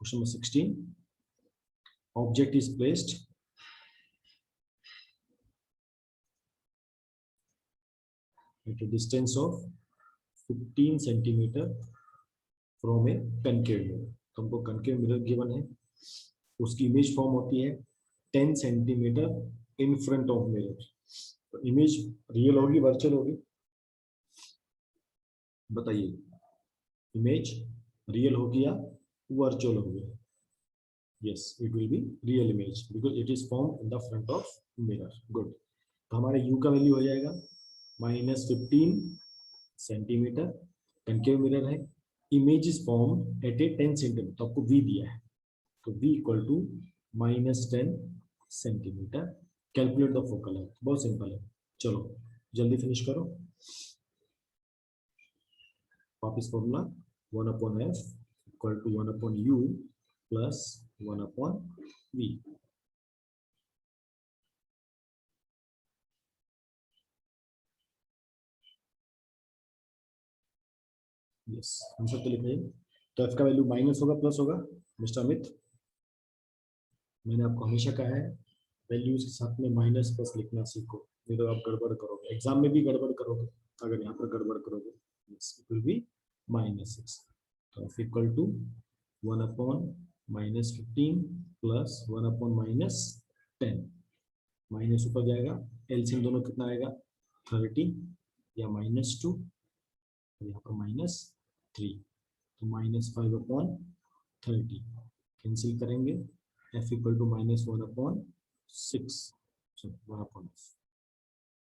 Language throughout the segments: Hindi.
Question number 16. Object is placed at a distance of 15 centimeter from a concave mirror. तो हमको concave mirror given है, उसकी इमेज फॉर्म होती है 10 centimetre in front of mirror. तो इमेज रियल होगी वर्चुअल होगी, बताइए. इमेज रियल होगी या वर्चुअल होगी? Yes, it will be real image because it is formed in the front of mirror. Good. तो हमारे u का वैल्यू हो जाएगा -15 सेंटीमीटर. कनकेव मिरर है, image is form at a 10 centimetre. तो आपको v दिया है, तो v equal to -10 centimetre. Calculate the focal length. बहुत सिंपल है, चलो जल्दी फिनिश करो. वापिस formula 1/f equal to 1/u plus 1/v. Yes, answer तो लिख रहे हैं. तो f का वैल्यू माइनस होगा प्लस होगा? मिस्टर अमित, मैंने आपको हमेशा कहा है वैल्यूज के साथ में माइनस प्लस लिखना सीखो, नहीं तो आप गड़बड़ करोगे. एग्जाम में भी गड़बड़ करोगे अगर यहाँ पर गड़बड़ करोगे. It will be -6. तो f equal to 1/-15 plus 1/-10. Minus ऊपर जाएगा, एलसीएम दोनों कितना आएगा? 30 या -2, यहाँ पर -3. तो -5/30 कैंसिल करेंगे. f equal to -1/6.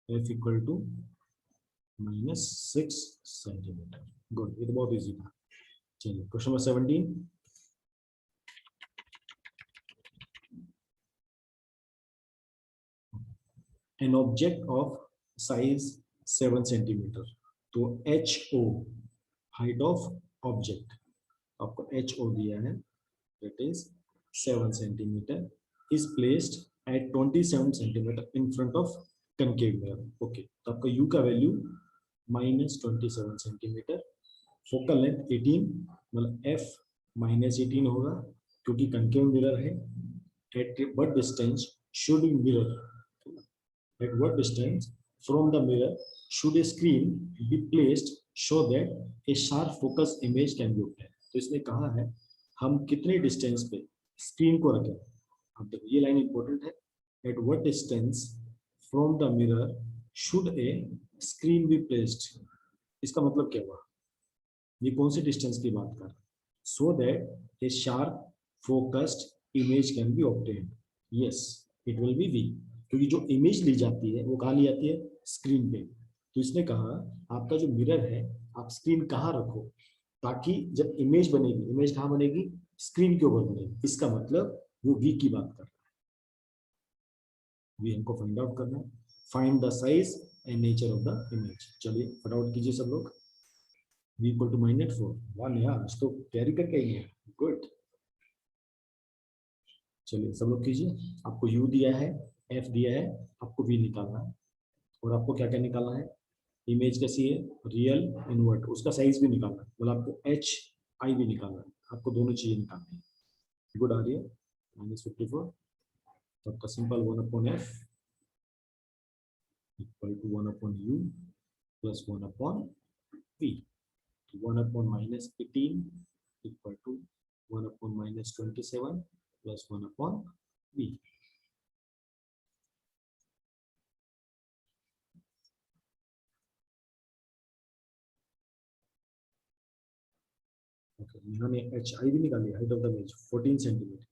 f equal to -6 centimetre. Good, ये तो बहुत इजी था. चलिए question number 17. An object of size 7 centimeter. तो HO height of object आपको HO दिया है, that is 7 centimeter, is placed at 27 centimeter in front of concave mirror. Okay, तो आपका U का वैल्यू -27 सेंटीमीटर. फोकल लेंथ 18, मतलब F -18 होगा क्योंकि concave mirror है. At what distance should mirror? At what distance from the mirror should a screen be placed so that a sharp focus image can be obtained? तो इसने कहा है हम कितने डिस्टेंस पे स्क्रीन को रखें. अब देखो ये लाइन इंपॉर्टेंट है. At what distance from the mirror should a screen be placed? इसका मतलब क्या हुआ? ये कौन सी डिस्टेंस की बात कर रहा है? So that a sharp focused image can be obtained. Yes, it will be V. क्योंकि जो इमेज ली जाती है वो कहाँ ली जाती है? स्क्रीन पे. तो इसने कहा आपका जो मिरर है आप स्क्रीन कहाँ रखो ताकि जब इमेज बनेगी, इमेज कहाँ बनेगी? स्क्रीन के ऊपर बनेगी. इसका मतलब वो वी की बात कर रहा है. वी हमको फाइंड आउट करना है. Find the size and nature of the image. चलिए फटाफट कीजिए सब लोग. v equal to -4. वाह नेहा, आज तो तैयारी करके आई है. गुड. चलिए सब लोग कीजिए. आपको u दिया है, f दिया है, आपको v निकालना है. और आपको क्या क्या निकालना है? इमेज कैसी है? Real invert. उसका साइज भी निकालना है, मतलब आपको HI भी निकालना है. आपको दोनों चीजें निकालनी है. गुड आ रही है. -54. तो आपका simple 1/f equal to 1/u plus 1/v. 1/-18 equal to 1/-27 plus 1/v. Okay, मैंने HI भी निकाली. Height of the image 14 centimetre.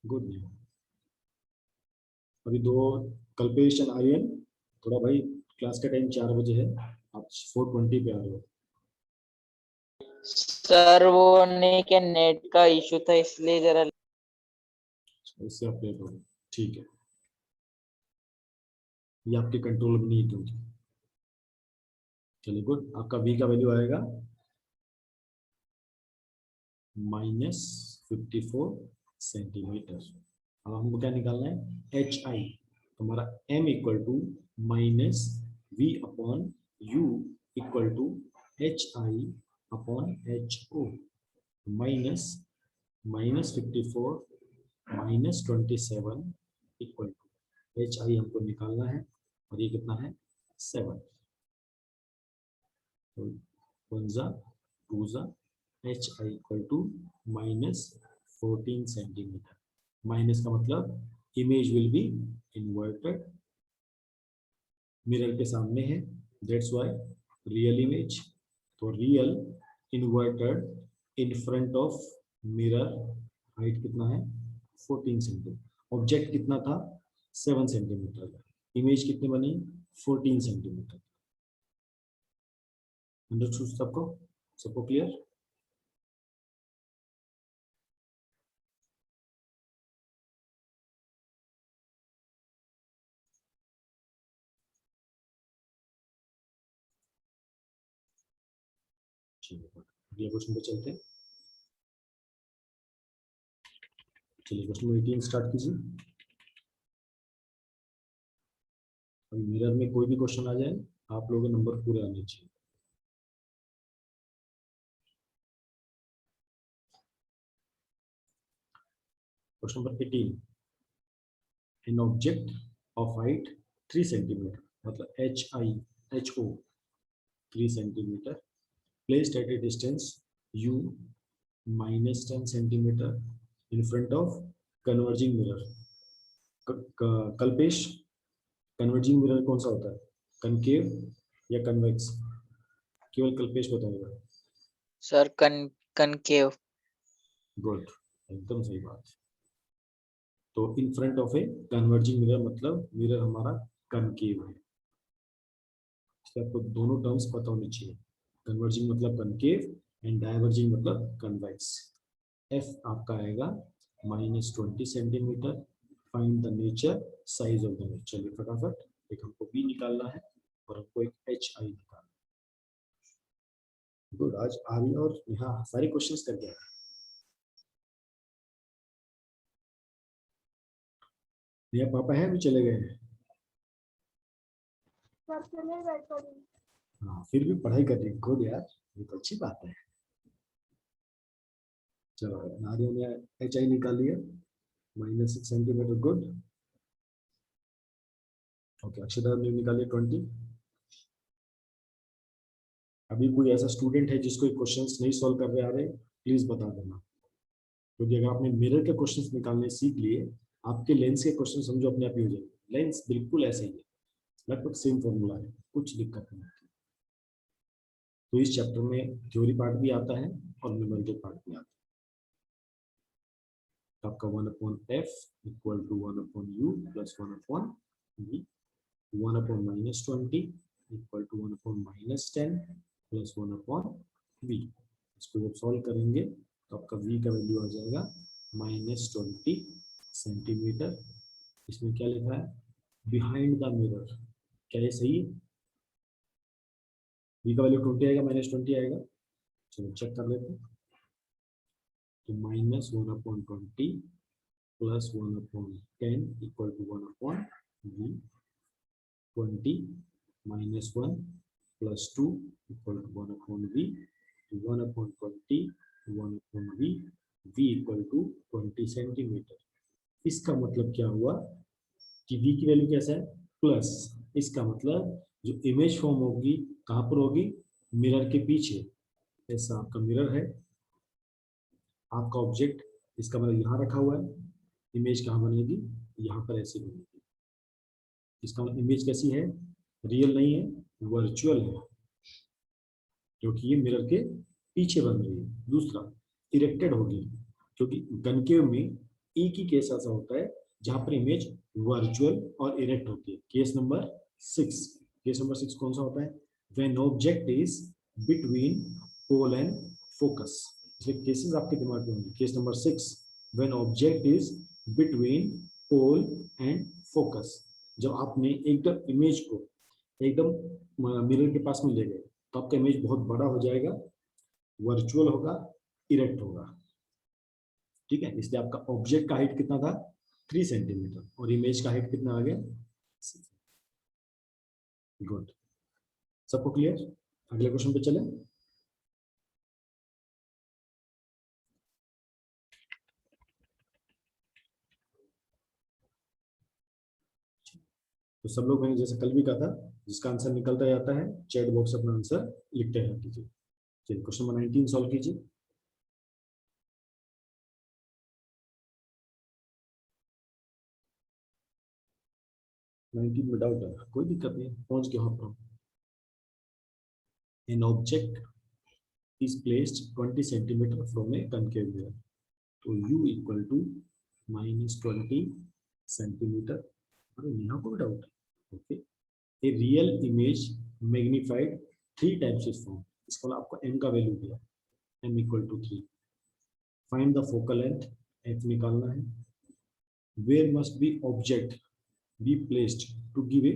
Good. अभी दो कल्पेश एंड आर्यन, थोड़ा भाई क्लास का टाइम 4 बजे है, आप 4:20 पे आ रहे हो. सर वो नहीं क्या नेट का इशू था इसलिए जरा इससे आप लेट हो गए. ठीक है, ये आपके कंट्रोल में नहीं है क्योंकि. चलिए गुड. आपका v का वैल्यू आएगा -54 सेंटीमीटर. अब हमको क्या निकालना है? HI. हमारा m equal to -v/u equal to HI upon HO minus -54 -27 equal to HI हमको निकालना है और ये कितना है 7। तो 1 जा 2 जा HI equal to -14 centimetre. Minus का मतलब image will be inverted, mirror के सामने है, दैट्स व्हाई रियल इमेज। तो real inverted in front of mirror, height कितना है 14 सेंटीमीटर। ऑब्जेक्ट कितना था 7 सेंटीमीटर का, इमेज कितनी बनी 14 सेंटीमीटर। अंडरस्टूड सबको, सबको क्लियर? अगले क्वेश्चन पे चलते हैं। चलिए क्वेश्चन 18 स्टार्ट कीजिए। अभी मिरर में कोई भी क्वेश्चन आ जाए आप लोगों के नंबर पूरे आने चाहिए। Question number 18, an object of height 3 centimetre, मतलब HO 3 centimetre, placed at a distance U -10 centimeter in front of converging mirror। Kalpesh, converging mirror कौन सा होता है, कनकेव या कन्वेक्स? केवल कल्पेश बताएगा। Sir concave. गुड, एकदम सही बात। तो इन front of a converging mirror मतलब मिरर हमारा कनकेव है। इसलिए आपको दोनों टर्म्स पता होने चाहिए, कन्वर्जिंग मतलब कनकेव एंड डाइवर्जिंग मतलब कन्वेक्स। F आपका आएगा -20 centimetre. Find the nature size of the mirror. चलिए फटाफट, एक हमको B निकालना है और हमको एक HI निकालना है। गुड, आज आर्य और यहाँ सारे क्वेश्चंस कर गया। नेहा पापा है, भी चले गए हैं? हाँ, फिर भी पढ़ाई कर रही है, गुड यार, ये तो अच्छी बात है। चलो नारियों ने HI निकाल लिया -6 सेंटीमीटर, गुड। ओके, अक्षता ने निकाली 20। अभी कोई ऐसा स्टूडेंट है जिसको क्वेश्चंस नहीं सॉल्व कर रहे आ रहे, प्लीज बता देना, क्योंकि अगर आपने मिरर के क्वेश्चंस निकालने सीख लिए, आपके लेंस के क्वेश्चन समझो अपने आप ही हो जाएंगे। लेंस बिल्कुल ऐसे ही है, लगभग सेम फॉर्मूला है, कुछ दिक्कत नहीं होती। तो इस चैप्टर में थ्योरी पार्ट भी आता है और न्यूमेरिकल पार्ट भी आता है। आपका 1/f equal to 1/u plus 1/v, 1/-20 equal to 1/-10 plus 1/v। इसको जब सॉल्व करेंगे तो आपका v का वैल्यू आ जाएगा -20 सेंटीमीटर। इसमें क्या लिखा है, बिहाइंड द मिरर। क्या ये सही है? v का वैल्यू 20 आएगा, -20 आएगा। चलो चेक कर लेते हैं। तो -1/20 plus 1/10 equal to 1/v, 20 -1 plus 2 equal to 1/v, 1/20 1/v, v equal to 20 centimetre. इसका मतलब क्या हुआ कि v की वैल्यू कैसा है, प्लस। इसका मतलब जो इमेज फॉर्म होगी कहाँ पर होगी, मिरर के पीछे। ऐसा आपका मिरर है, आपका ऑब्जेक्ट, इसका मतलब यहाँ रखा हुआ है, इमेज कहाँ बनेगी, यहाँ पर ऐसे बनेगी। इसका मतलब इमेज कैसी है, रियल नहीं है, वर्चुअल है, क्योंकि ये मिरर के पीछे बन रही है। दूसरा, इरेक्टेड होगी, क्योंकि कनकेव में एक ही केस ऐसा होता है जहां पर इमेज वर्चुअल और इरेक्ट होती है। Case number 6। केस नंबर 6 कौन सा होता है, when object is between pole and focus. इसलिए केसेस आपके दिमाग में होंगे। Case number 6, when object is between pole and focus. जब आपने एकदम इमेज को एकदम मिरर के पास में ले गए तो आपका इमेज बहुत बड़ा हो जाएगा, वर्चुअल होगा, इरेक्ट होगा। ठीक है, इसलिए आपका ऑब्जेक्ट का हाइट कितना था 3 सेंटीमीटर और इमेज का हाइट कितना आ गया। गुड, सबको क्लियर? अगले क्वेश्चन पे चलें। तो सब लोग मैंने जैसे कल भी कहा था, जिसका आंसर निकलता जाता है चैट बॉक्स अपना आंसर लिखते रह कीजिए। चलिए क्वेश्चन नंबर 19 सॉल्व कीजिए। 19 में डाउट है, कोई दिक्कत नहीं, पहुंच गया वहां पर। An object is placed 20 centimeter from a concave mirror. तो u equal to -20 centimeter। अरे यहाँ कोई डाउट है? Okay. A real image magnified 3 times is found. इसको आपको m का वैल्यू दिया, m equal to 3। Find the focal length, f निकालना है। Where must be object be placed to give a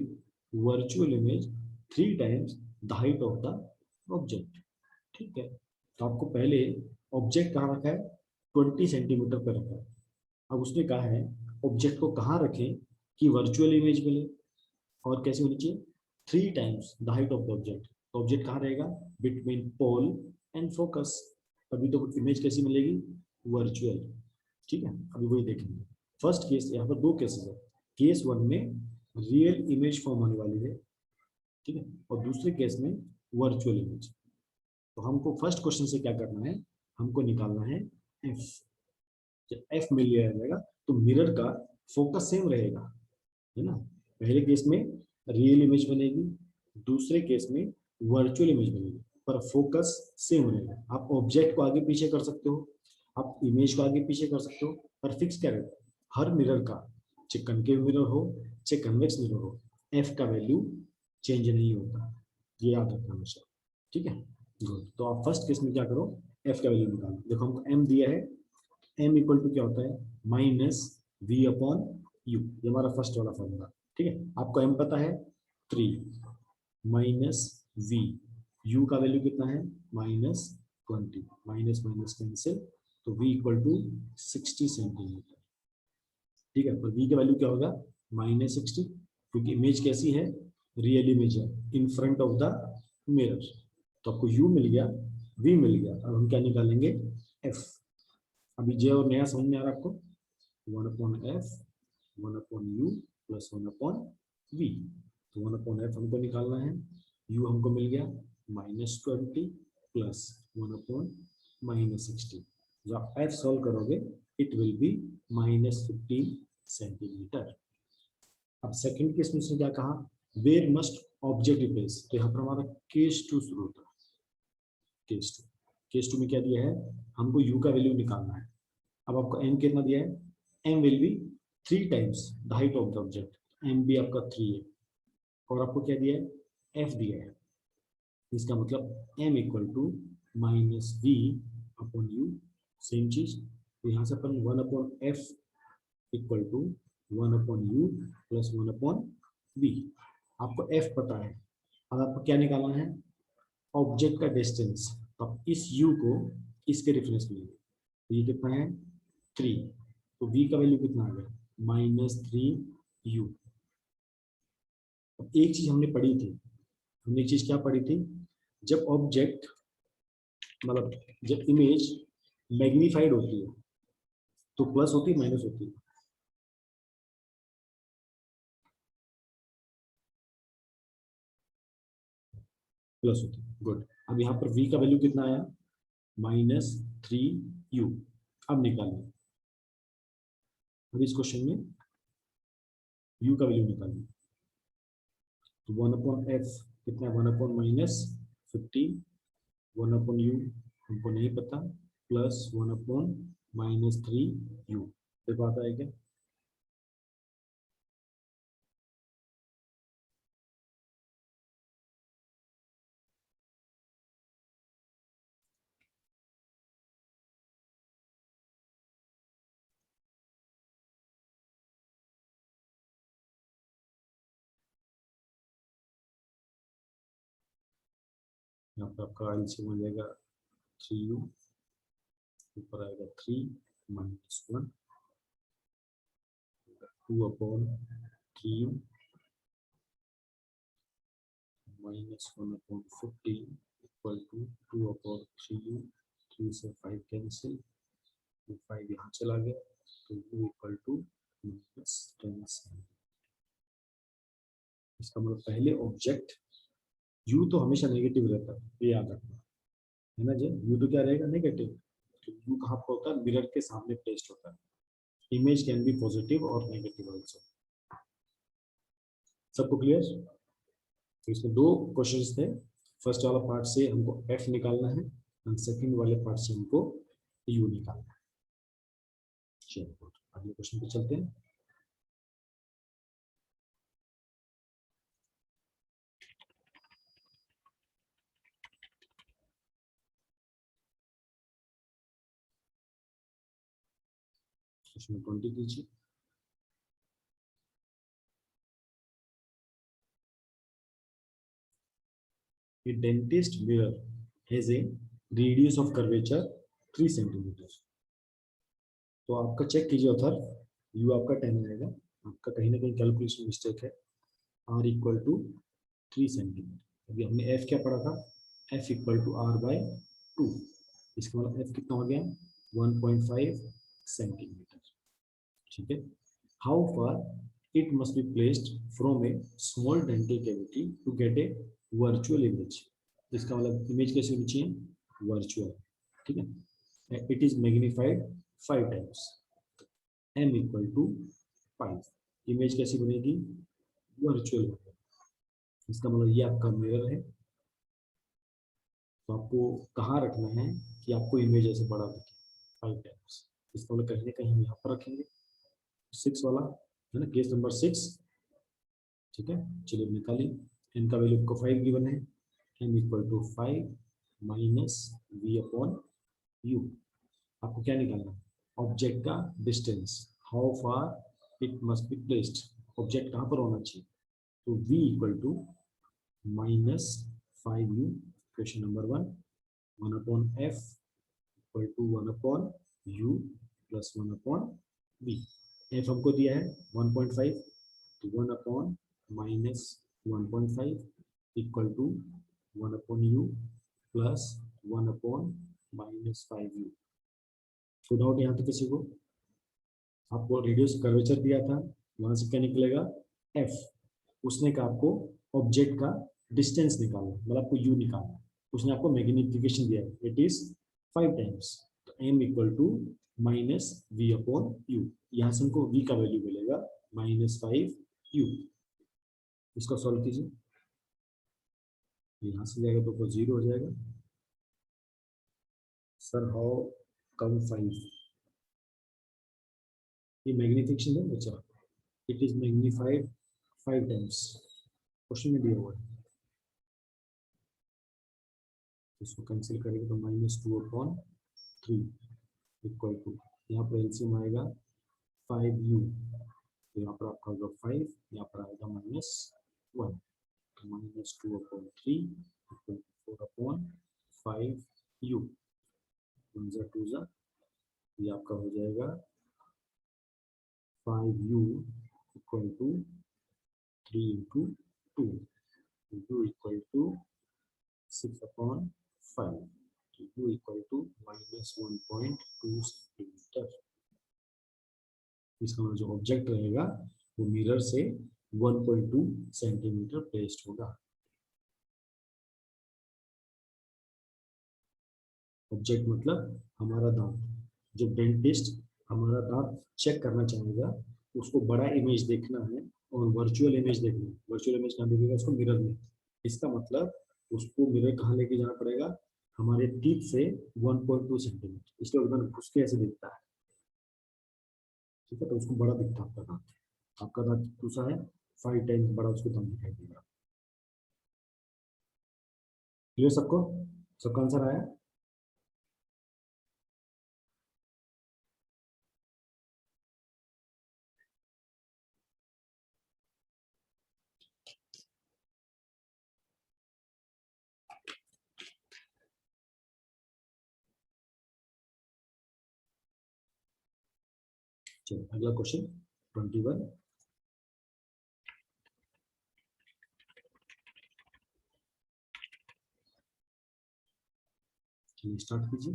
virtual image 3 times the height of the object. ठीक है, तो आपको पहले ऑब्जेक्ट कहाँ रखा है, 20 सेंटीमीटर पर रखा है। अब उसने कहा है ऑब्जेक्ट को कहाँ रखें कि वर्चुअल इमेज मिले, और कैसे होनी चाहिए, 3 times the height of the object. तो ऑब्जेक्ट कहाँ रहेगा, बिटवीन पोल एंड फोकस। तभी तो इमेज कैसी मिलेगी, वर्चुअल। ठीक है, अभी वही देखेंगे। फर्स्ट केस, यहाँ पर 2 केसेस है। केस 1 में रियल इमेज फॉर्म होने वाली है, ठीक है, और दूसरे केस में वर्चुअल इमेज। तो हमको फर्स्ट क्वेश्चन से क्या करना है, हमको निकालना है एफ। जब एफ मिल जाएगा तो मिरर का फोकस सेम रहेगा, है ना। पहले केस में रियल इमेज बनेगी, दूसरे केस में वर्चुअल इमेज बनेगी, पर फोकस सेम रहेगा। आप ऑब्जेक्ट को आगे पीछे कर सकते हो, आप इमेज को आगे पीछे कर सकते हो, पर फिक्स क्या रहता है, हर मिरर का, चाहे कनकेव मिरर हो चाहे कन्वेक्स मिरर हो, एफ का वैल्यू चेंज नहीं होता। ये याद रखना हमेशा, ठीक है। गुड, तो आप फर्स्ट केस में क्या करो, एफ का वैल्यू निकालो। देखो हमको एम दिया है, एम इक्वल टू क्या होता है, माइनस वी अपॉन यू। ये हमारा फर्स्ट वाला फॉर्मूला, ठीक है। आपको एम पता है 3 माइनस वी, यू का वैल्यू कितना है, -20, माइनस माइनस कैंसिल, तो वी इक्वल टू 60 सेंटीमीटर। ठीक है, तो वी का वैल्यू क्या होगा, -60, क्योंकि इमेज कैसी है, रियल इमेज है इन फ्रंट ऑफ द मिरर। तो आपको u मिल गया, v मिल गया। अब हम क्या निकालेंगे, f। अभी j और नया समझ में आ रहा है आपको, 1/f 1/u प्लस 1/v। तो 1/f हमको निकालना है, u हमको मिल गया -20 प्लस 1/-60। जब आप f सॉल्व करोगे इट विल बी -15 सेंटीमीटर। अब सेकंड केस में उसने क्या कहा, where must object be placed. तो यहाँ पर हमारा केस 2 शुरू होता है। केस टू में क्या दिया है, हमको u का वैल्यू निकालना है। अब आपको m कितना दिया है, m will be 3 times the height of the object, m भी आपका 3 है। और आपको क्या दिया है, f दिया है। इसका मतलब m equal to -v upon u, same चीज। तो यहाँ से अपन 1/f equal to 1/u plus 1/v। आपको f पता है, अब आपको क्या निकालना है, ऑब्जेक्ट का डिस्टेंस। तो आप इस u को इसके रेफरेंस में लेंगे, तो ये कितना है 3, तो v का वैल्यू कितना आ गया, -3u। अब एक चीज हमने पढ़ी थी, हमने एक चीज क्या पढ़ी थी, जब ऑब्जेक्ट मतलब जब इमेज मैग्नीफाइड होती है तो प्लस होती है माइनस होती है, प्लस होती है। गुड, अब यहाँ पर v का वैल्यू कितना आया, -3u। अब निकालिए, अब इस क्वेश्चन में u का वैल्यू निकालिए। तो 1/f कितना है, 1/-15, 1/u हमको नहीं पता, प्लस 1/-3u। देखो आता है क्या, यहाँ पर आपका एलसीएम हो जाएगा 3u, ऊपर आएगा 3 -1, 2/3u -1/15 इक्वल टू 2/3u। 3 से 5 कैंसिल, 5 यहाँ चला गया, तो u इक्वल टू -10। इसका मतलब पहले ऑब्जेक्ट यू तो हमेशा नेगेटिव रहता है, ये याद रखना है ना जी। यू तो क्या रहेगा, नेगेटिव। तो यू कहाँ पर होता है, मिरर के सामने प्लेस्ड होता है। इमेज कैन बी पॉजिटिव और नेगेटिव ऑल्सो। सबको क्लियर? तो इसमें दो क्वेश्चंस थे। फर्स्ट वाला पार्ट से हमको एफ निकालना है और सेकंड वाले पार्ट से हमको यू निकालना है। चलिए अगले क्वेश्चन पे चलते हैं। क्वेश्चन 20 कीजिए। A dentist mirror has a radius of curvature 3 centimetre. तो आपका चेक कीजिए ऑथर, यू आपका 10 आएगा, आपका कहीं ना कहीं कैलकुलेशन मिस्टेक है। R equal to 3 centimetre. अभी हमने एफ क्या पढ़ा था, F equal to R by 2। इसका मतलब एफ कितना हो गया, 1.5 सेंटीमीटर। ठीक है। How far it must be placed from a small dental cavity to get a virtual image. इसका मतलब इमेज कैसे होनी चाहिए, वर्चुअल। ठीक है। It is magnified 5 times, m equal to 5। Image कैसी बनेगी, वर्चुअल बनेगी। इसका मतलब ये आपका मिरर है, तो आपको कहाँ रखना है कि आपको इमेज ऐसे बड़ा दिखे 5 टाइम्स। इसका मतलब कहीं ना कहीं हम यहाँ पर रखेंगे। 6 वाला है ना, केस नंबर 6। ठीक है, चलिए निकालिए। n का वैल्यू को 5 गिवन है, m equal to 5 minus v upon u। आपको क्या निकालना है, ऑब्जेक्ट का distance, how far it must be placed. Object कहाँ पर होना चाहिए, तो v equal to minus 5u। Question number 1, 1 upon f equal to 1 upon u plus 1 upon v। f हमको दिया है 1.5, तो 1 upon minus 1.5 equal to 1 upon u plus 1 upon minus 5u। तो डाउट यहाँ पे किसी को, आपको रेडियस कर्वेचर दिया था, वहां से क्या निकलेगा f। उसने कहा आपको ऑब्जेक्ट का डिस्टेंस निकालना, मतलब आपको u निकालना। उसने आपको मैग्निफिकेशन दिया है, इट इज 5 टाइम्स, तो m equal to minus V upon U. यहाँ से हमको v का वैल्यू मिलेगा -5u। इसको सॉल्व कीजिए, यहाँ से जाएगा तो 0 हो जाएगा। सर हाउ कम 5, ये मैग्निफिकेशन है बच्चा, it is magnified 5 times, question में दिया हुआ है। इसको कैंसिल करेंगे तो -2 अपॉन 3 इक्वल टू, यहाँ पर एलसीएम आएगा 5u, तो यहाँ पर आपका होगा 5, यहाँ पर आएगा -1, -2 upon 3 equal to 4 upon 5u। 1 जा 2 जा, ये आपका हो जाएगा 5u equal to 3 into 2, u equal to 6 upon 5, u equal to -1.2 centimetre. इसका जो ऑब्जेक्ट रहेगा वो मिरर से 1.2 सेंटीमीटर प्लेस्ड होगा। ऑब्जेक्ट मतलब हमारा दांत। जब डेंटिस्ट हमारा दांत चेक करना चाहेगा, उसको बड़ा इमेज देखना है और वर्चुअल इमेज देखना है। वर्चुअल इमेज कहाँ देखेगा, उसको मिरर में। इसका मतलब उसको मिरर कहाँ लेके जाना पड़ेगा, हमारे टीथ से 1.2 सेंटीमीटर, इसलिए एकदम घुस के ऐसे दिखता है। ठीक है, तो उसको बड़ा दिखता है आपका दांत। आपका दांत दूसरा है 5 टाइम्स बड़ा, उसको दांत दिखाई देगा। क्लियर सबको, सबका आंसर आया? चलो अगला क्वेश्चन 21। चलिए स्टार्ट कीजिए।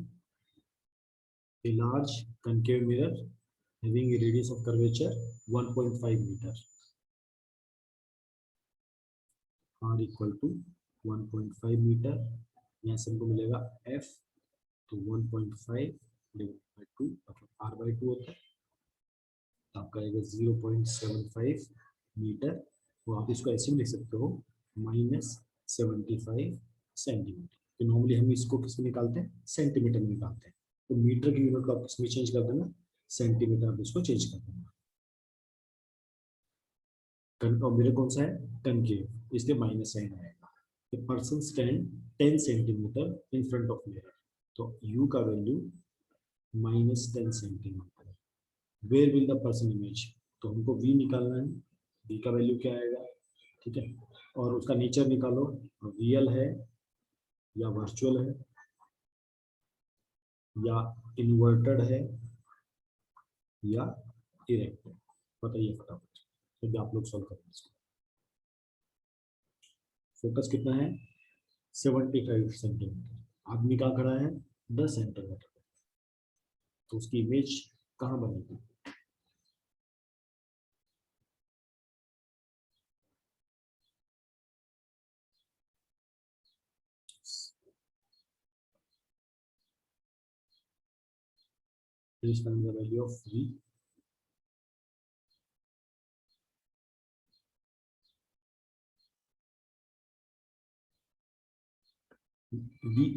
A large concave mirror having a radius of curvature 1.5 meter r equal to 1.5 metre, यहाँ से हमको मिलेगा f, तो 1.5 डिवाइड बाई 2 मतलब r बाई 2 होता है, तो आपका आएगा 0.75 मीटर। तो आप इसको ऐसे भी लिख सकते हो -75 सेंटीमीटर। तो नॉर्मली हम इसको किसमें निकालते हैं, सेंटीमीटर में निकालते हैं, तो मीटर की यूनिट को आप किसमें चेंज कर देना, सेंटीमीटर आप इसको चेंज कर देना। और मेरे कौन सा है, कनकेव, इसलिए माइनस साइन आएगा। The person stand 10 centimetre in front of mirror, तो u का value -10 centimetre. Where will the person image, तो हमको v निकालना है, v का वैल्यू क्या आएगा, ठीक है, और उसका नेचर निकालो, रियल है या वर्चुअल है या इन्वर्टेड है या इरेक्ट है, बताइए फटाफट, तो आप लोग सॉल्व करेंगे इसको। फोकस कितना है, 75 सेंटीमीटर, आदमी कहाँ खड़ा है, 10 सेंटीमीटर, तो उसकी इमेज कहाँ बनेगी, please find the value of v।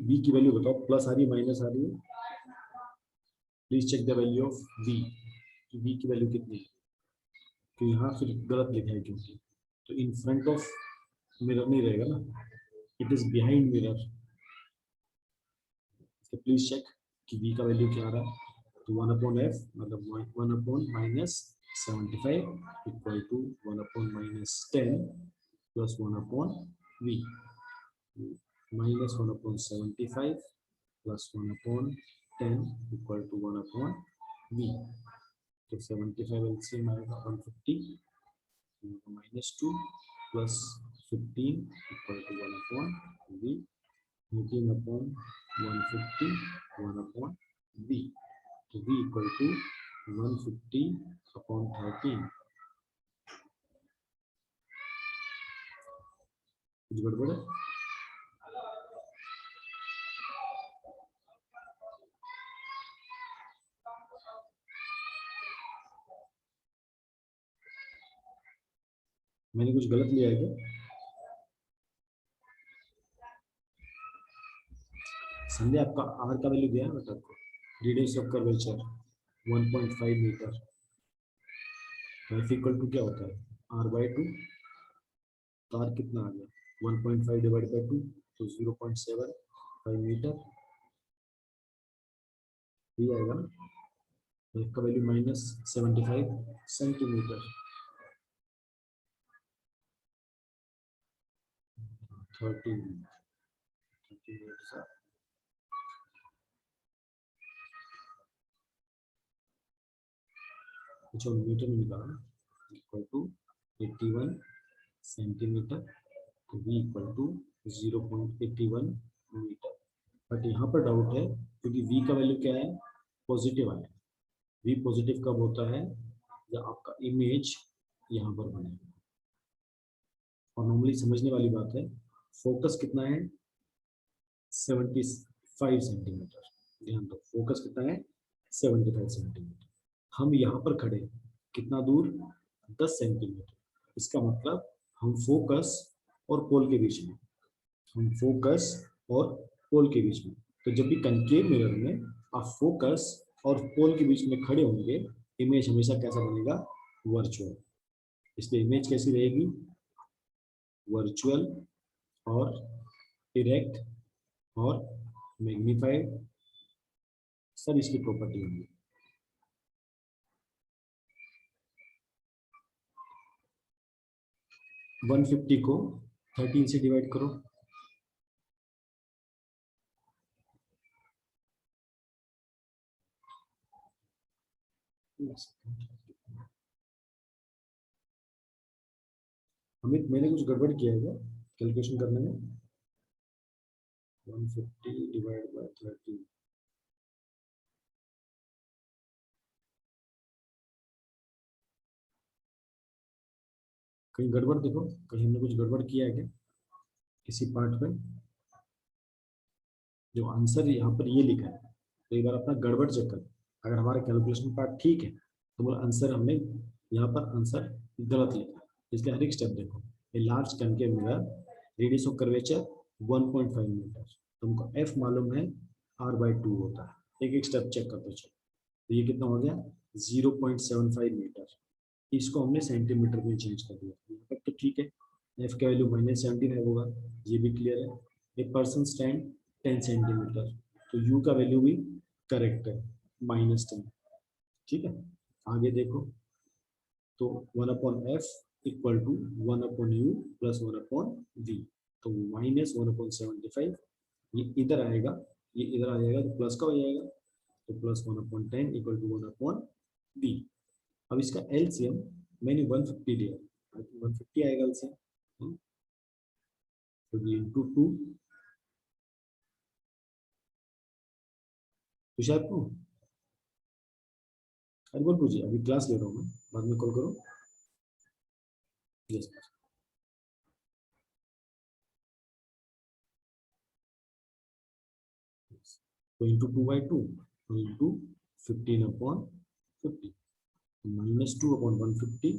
v की वैल्यू बताओ, प्लस आ रही है माइनस आ रही है, please check the value of v, v की वैल्यू कितनी है, तो यहाँ फिर गलत लिखा है क्योंकि, तो इन फ्रंट ऑफ मिरर नहीं रहेगा ना, इट इज बिहाइंड मिरर, तो प्लीज चेक कि v का वैल्यू क्या आ रहा है, तो 1/f मतलब 1/-75 equal to 1/-10 plus 1/v, -1/75 plus 1/10 equal to 1/v, तो 75 एलसीएम आएगा 150 -2 plus 15 equal to 1/v, 18/150 1/v, तो v इक्वल टू 150/13। कुछ गड़बड़ है, मैंने कुछ गलत लिया है क्या, संजय आपका r का वैल्यू दिया है बेटा आपको, radius of curvature 1.5 metre, f equal to क्या होता है, r/2, तो r कितना आ गया 1.5 डिवाइड बाई 2, तो 0.75 मीटर, ये आएगा ना, f का वैल्यू -75 सेंटीमीटर, 30 अच्छा मीटर में निकाला, इक्वल टू 81 सेंटीमीटर, तो v equal to 0.81 metre. But यहाँ पर डाउट है क्योंकि v का वैल्यू क्या है, पॉजिटिव आया, v पॉजिटिव कब होता है, जब आपका इमेज यहाँ पर बने, और नॉर्मली समझने वाली बात है, फोकस कितना है 75 सेंटीमीटर, ध्यान दो फोकस कितना है 75 सेंटीमीटर, हम यहाँ पर खड़े कितना दूर 10 सेंटीमीटर, इसका मतलब हम फोकस और पोल के बीच में, हम फोकस और पोल के बीच में, तो जब भी कनकेव मिरर में आप फोकस और पोल के बीच में खड़े होंगे, इमेज हमेशा कैसा बनेगा, वर्चुअल, इसलिए इमेज कैसी रहेगी, वर्चुअल और इरेक्ट और मैग्नीफाइड, सब इसकी प्रॉपर्टी होगी। वन 150 को 13 से डिवाइड करो, अमित मैंने कुछ गड़बड़ किया है क्या कैलकुलेशन करने में, 150 डिवाइड बाय 13, कहीं गड़बड़ देखो, कहीं हमने कुछ गड़बड़ किया है क्या, इसी पार्ट में जो आंसर यहाँ पर ये लिखा है, तो एक बार अपना गड़बड़ चेक कर। अगर हमारा कैलकुलेशन पार्ट ठीक है तो बोला आंसर हमने यहाँ पर आंसर गलत लिखा है। इसलिए हर एक स्टेप देखो। A large concave mirror, radius of curvature 1.5 metre, तुमको एफ मालूम है, r/2 होता है। एक एक स्टेप चेक करते चलो। तो ये कितना हो गया 0.75 मीटर। इसको हमने सेंटीमीटर में चेंज कर दिया, यहाँ तक तो ठीक है। एफ का वैल्यू -75 होगा, ये भी क्लियर है। ए पर्सन स्टैंड 10 सेंटीमीटर, तो यू का वैल्यू भी करेक्ट है, -10। ठीक है, आगे देखो। तो 1/f equal to 1/u plus 1/v, तो -1/75 ये इधर आएगा, ये इधर आ जाएगा, तो प्लस का हो जाएगा, तो +1/10 इक्वल टू 1/v। अब इसका एलसीएम मैंने 150 दिया, 150 आएगा एलसीएम, तो ये इंटू 2। तुषार को अरे बोल पूछिए, अभी क्लास ले रहा हूँ मैं, बाद में कॉल करो। यस, तो इंटू 2/2 इंटू 15/50, -2/150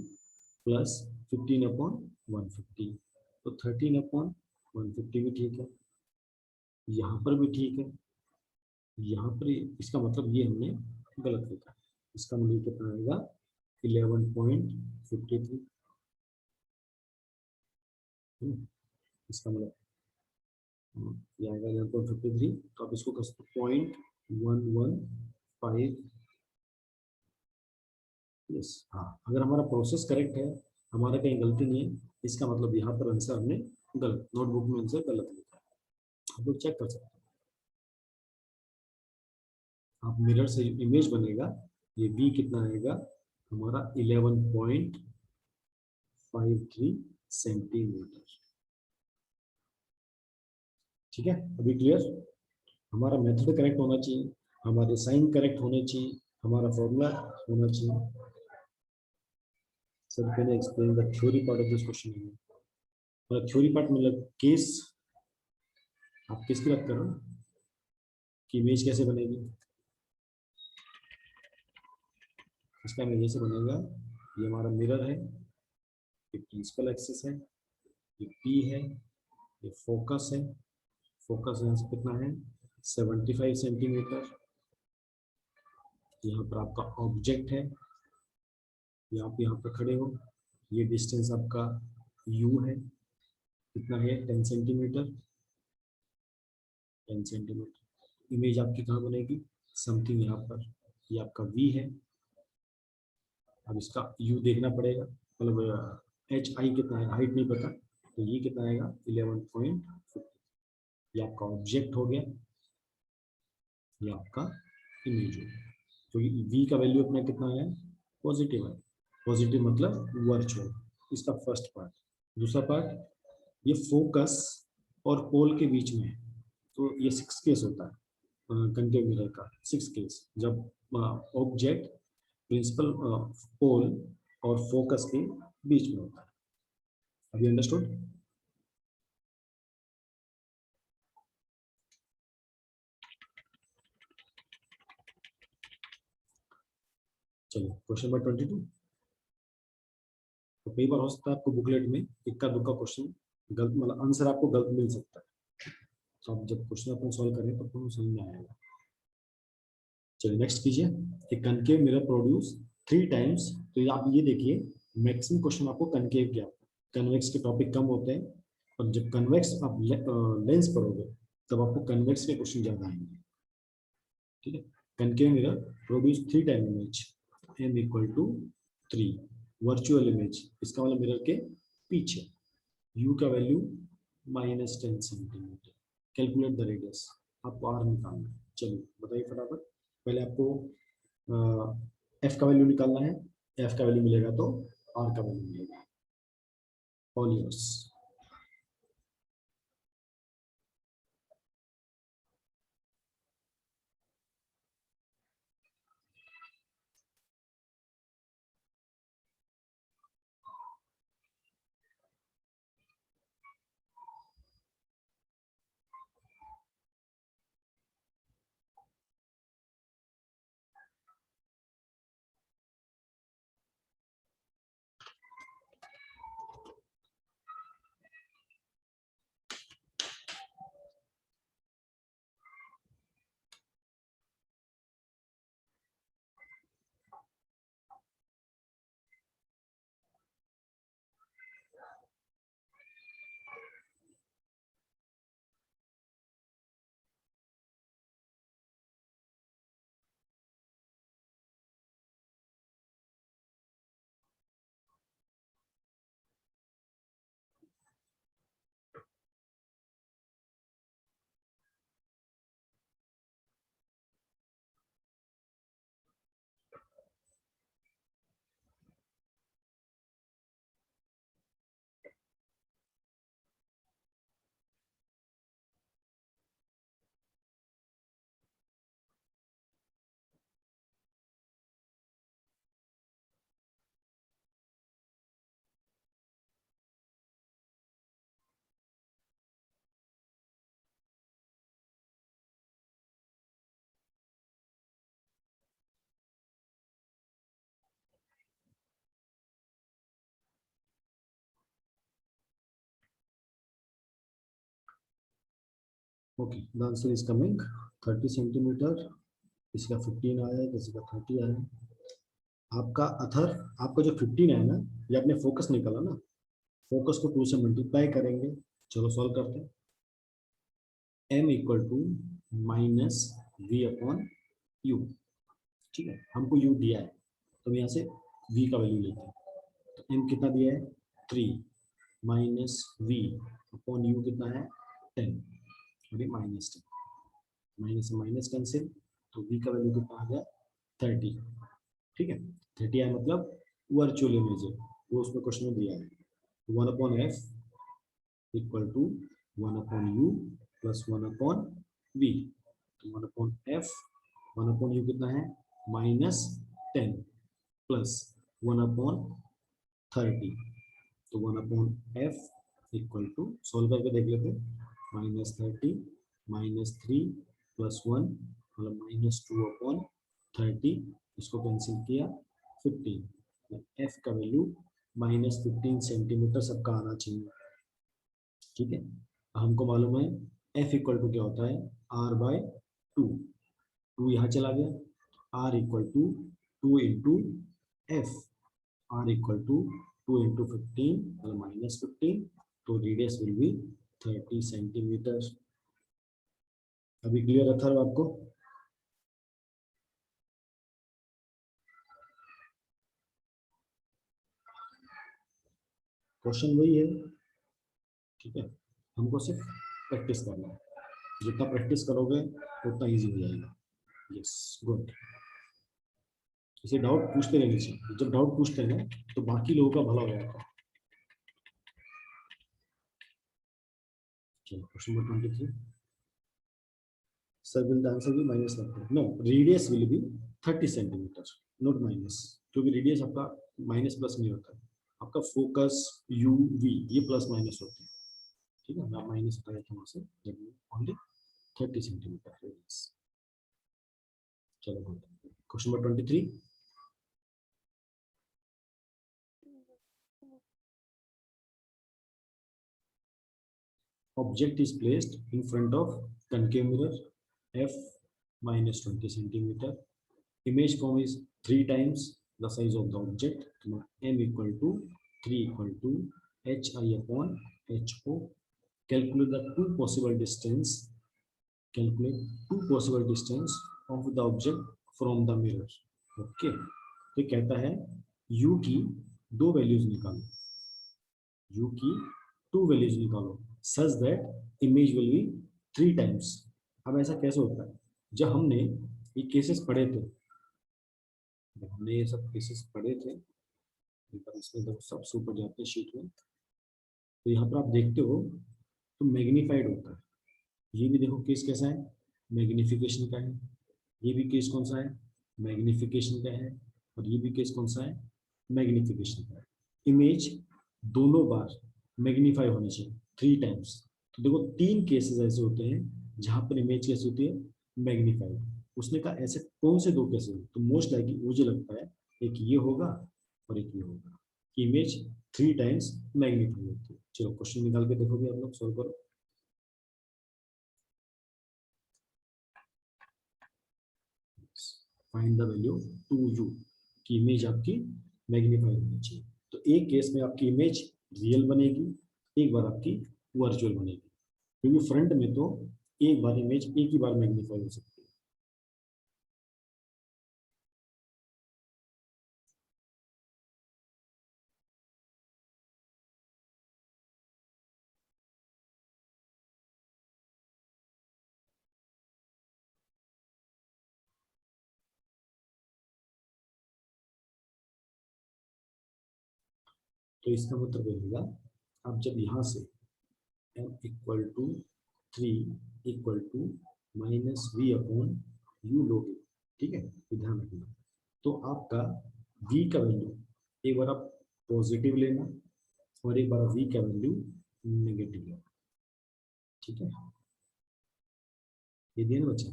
प्लस 15/150, तो 13/150 भी ठीक है, यहाँ पर भी ठीक है, यहाँ पर इसका मतलब ये हमने गलत लिखा है। इसका मूल्य कितना आएगा 11.53। इसका मतलब ये आएगा 11.53, तो आप इसको 0.115। यस, हाँ, अगर हमारा प्रोसेस करेक्ट है, हमारा कहीं गलती नहीं है, इसका मतलब यहाँ पर आंसर हमने गलत, नोटबुक में आंसर गलत लिखा है। आप लोग चेक कर सकते हैं, आप मिरर से इमेज बनेगा, ये v कितना आएगा हमारा 11.53 सेंटीमीटर। ठीक है, अभी क्लियर। हमारा मेथड करेक्ट होना चाहिए, हमारे साइन करेक्ट होने चाहिए, हमारा फॉर्मूला होना चाहिए। Sir can explain the theory part of this question. मतलब थ्योरी पार्ट मतलब केस, आप किसकी बात कर रहे हो कि इमेज कैसे बनेगी। इसका इमेज ऐसे बनेगा, ये हमारा मिरर है, ये प्रिंसिपल एक्सिस है, ये पी है, ये फोकस है, फोकस यहाँ से कितना है 75 सेंटीमीटर। यहाँ पर आपका ऑब्जेक्ट है, ये आप यहाँ पर खड़े हो, ये डिस्टेंस आपका u है, कितना है 10 सेंटीमीटर। 10 सेंटीमीटर इमेज आपकी कहाँ बनेगी, समथिंग यहाँ पर, ये आपका v है। अब इसका u देखना पड़ेगा, मतलब एच आई कितना है, हाइट नहीं पता, तो ये कितना आएगा 11.50। ये आपका ऑब्जेक्ट हो गया, ये आपका इमेज हो गया। तो v का वैल्यू अपना कितना है, पॉजिटिव है। पॉजिटिव मतलब वर्चुअल, इसका फर्स्ट पार्ट। दूसरा पार्ट, ये फोकस और पोल के बीच में है, तो ये 6 केस होता है कंकेव मिरर का। 6 केस, जब ऑब्जेक्ट प्रिंसिपल पोल और फोकस के बीच में होता है। अभी अंडरस्टूड। चलिए क्वेश्चन नंबर 22। तो कई बार हो सकता है आपको बुकलेट में इक्का दुक्का क्वेश्चन गलत, मतलब आंसर आपको गलत मिल सकता है, तो आप जब क्वेश्चन अपन सॉल्व करें तो आपको समझ में आएगा। चलिए नेक्स्ट कीजिए। एक कनकेव मिरर प्रोड्यूस 3 टाइम्स, तो आप ये देखिए मैक्सिमम क्वेश्चन आपको कनकेव के, कन्वेक्स के टॉपिक कम होते हैं, और जब कन्वेक्स आप लेंस पढ़ोगे तब आपको कन्वेक्स के क्वेश्चन ज्यादा आएंगे। ठीक है, concave mirror produce 3 time image, m equal to 3 virtual image, इसका मतलब मिरर के पीछे, u का value -10 centimetre. Calculate the radius, आपको r निकालना है। चलिए बताइए फटाफट। पहले आपको f का वैल्यू निकालना है, f का वैल्यू मिलेगा तो r का वैल्यू मिलेगा। All yours. Okay, the answer is coming 30 centimetre. इसका 15 आया है, किसी का 30 आया है। आपका अथर, आपका जो 15 है ना, ये आपने फोकस निकाला ना, फोकस को 2 से मल्टीप्लाई करेंगे। चलो सॉल्व करते हैं। m equal to minus V upon U. ठीक है, हमको u दिया है तो हम यहाँ से v का वैल्यू लेते हैं। तो m कितना दिया है 3 माइनस वी अपॉन यू कितना है 10, और ये माइनस 10, माइनस से माइनस कैंसिल, तो v का वैल्यू कितना आ गया 30। ठीक है, 30 आया मतलब वर्चुअल इमेज है, वो उसमें क्वेश्चन में दिया है। 1 upon F equal to 1 upon U plus 1 upon V. तो 1 अपॉन एफ, 1 अपॉन यू कितना है माइनस 10 प्लस 1 अपॉन 30, तो 1 upon F equal to, solve करके देख लेते हैं, माइनस 30 माइनस 3 प्लस 1 मतलब माइनस 2 अपॉन 30, इसको कैंसिल किया 15। एफ का वैल्यू माइनस 15 सेंटीमीटर सबका आना चाहिए। ठीक है, हमको मालूम है एफ इक्वल टू क्या होता है आर बाय 2, 2 यहाँ चला गया, R equal to 2 into F, R equal to 2 into 15 मतलब माइनस 15, तो रेडियस विल बी 30 सेंटीमीटर। अभी क्लियर है था आपको? क्वेश्चन वही है। ठीक है, हमको सिर्फ प्रैक्टिस करना है, जितना प्रैक्टिस करोगे उतना इजी हो जाएगा। Yes, good. इसे डाउट पूछते रहने चाहिए, जब डाउट पूछते हैं तो बाकी लोगों का भला हो जाता है। Question number 23, sir will the answer be minus no, radius will be 30 centimetre, not minus, क्योंकि रेडियस आपका माइनस प्लस नहीं होता है, आपका फोकस यू वी ये प्लस माइनस होते हैं। ठीक है, मैं माइनस हटाया था वहां से, ओनली 30 सेंटीमीटर रेडियस। चलो good. Question number 23, object is placed in front of concave mirror f minus 20 centimeter. Image form is 3 times the size of the object. M equal to 3 equal to hi upon ho. Calculate the two possible distance. Calculate two possible distance of the object from the mirror. Okay. तो कहता है u की दो वैल्यूज निकालो, u की टू वैल्यूज निकालो such that image will B 3 times. अब ऐसा कैसे होता है? जब हमने ये केसेस पढ़े थे, जब हमने ये सब केसेस पढ़े थे, इसमें जब सब ऊपर जाते हैं शीट में, तो यहाँ पर आप देखते हो तो मैग्नीफाइड होता है। ये भी देखो केस कैसा है, मैग्निफिकेशन का है। ये भी केस कौन सा है, मैग्निफिकेशन का है। और ये भी केस कौन सा है, मैग्निफिकेशन का है। इमेज दोनों बार मैग्नीफाई होनी चाहिए 3 टाइम्स। तो देखो 3 केसेस ऐसे होते हैं जहां पर इमेज कैसी होती है, मैग्नीफाइड। उसने कहा ऐसे कौन से 2 केसेस, तो मोस्ट लाइकली मुझे लगता है एक ये होगा और एक ये होगा, इमेज 3 टाइम्स मैग्नीफाई होती है। चलो क्वेश्चन निकाल के देखोगे आप लोग, सॉल्व करो। Find the value to U, की इमेज आपकी मैग्नीफाई होनी चाहिए। तो एक केस में आपकी इमेज रियल बनेगी, एक बार आपकी वर्चुअल बनेगी, क्योंकि फ्रंट में तो एक बार इमेज एक ही बार मैग्नीफाई हो सकती है। तो इसका मतलब होगा, आप जब यहाँ से m equal to 3 equal to minus V upon U लोगे, ठीक है, ध्यान रखना, तो आपका v का वैल्यू एक बार आप पॉजिटिव लेना और एक बार v का वैल्यू नेगेटिव लेना। ठीक है, ये दिया ना बच्चा,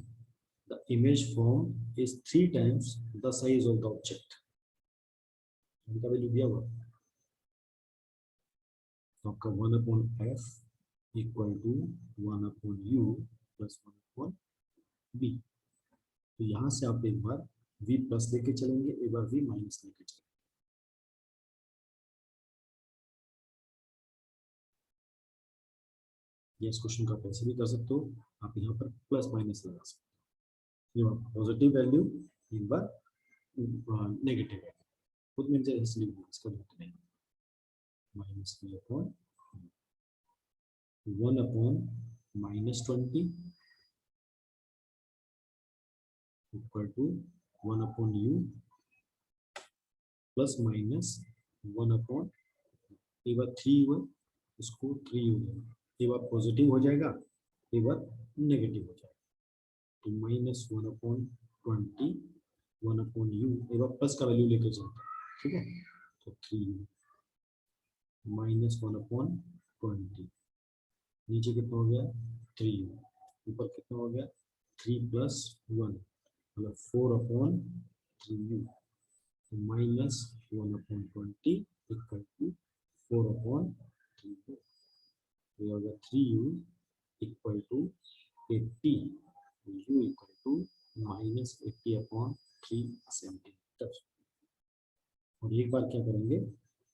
the image form is 3 times the size of the object, इनका वैल्यू दिया हुआ, तो आपका 1 upon F equal to 1 upon U plus 1 upon B. तो यहाँ से आप एक बार v प्लस लेके चलेंगे, एक बार v माइनस लेके चलेंगे। ये इस क्वेश्चन का ऐसे भी कर सकते हो, आप यहाँ पर प्लस माइनस लगा सकते हो। ये पॉजिटिव वैल्यू, एक बार नेगेटिव वैल्यू, खुद में इसलिए इसका मतलब नहीं, minus v upon 1 upon -20 equal to 1 upon u plus minus 1 upon, एक बार 3 हुआ, इसको 3 हो जाएगा, एक बार पॉजिटिव हो जाएगा, एक बार नेगेटिव हो जाएगा। तो माइनस 1 अपॉन 20 1 अपॉन u, एक बार प्लस का वैल्यू लेके चलते हैं, ठीक है। तो 3 माइनस 1 अपॉन 20, नीचे कितना हो गया 3, ऊपर कितना हो गया 3 प्लस 1 मतलब 4 upon 3u, minus 1 upon 20 equal to 4 upon 3u, ये हो गया 3u equal to 80, u equal to minus 80 upon 3 centimetre. और एक बार क्या करेंगे,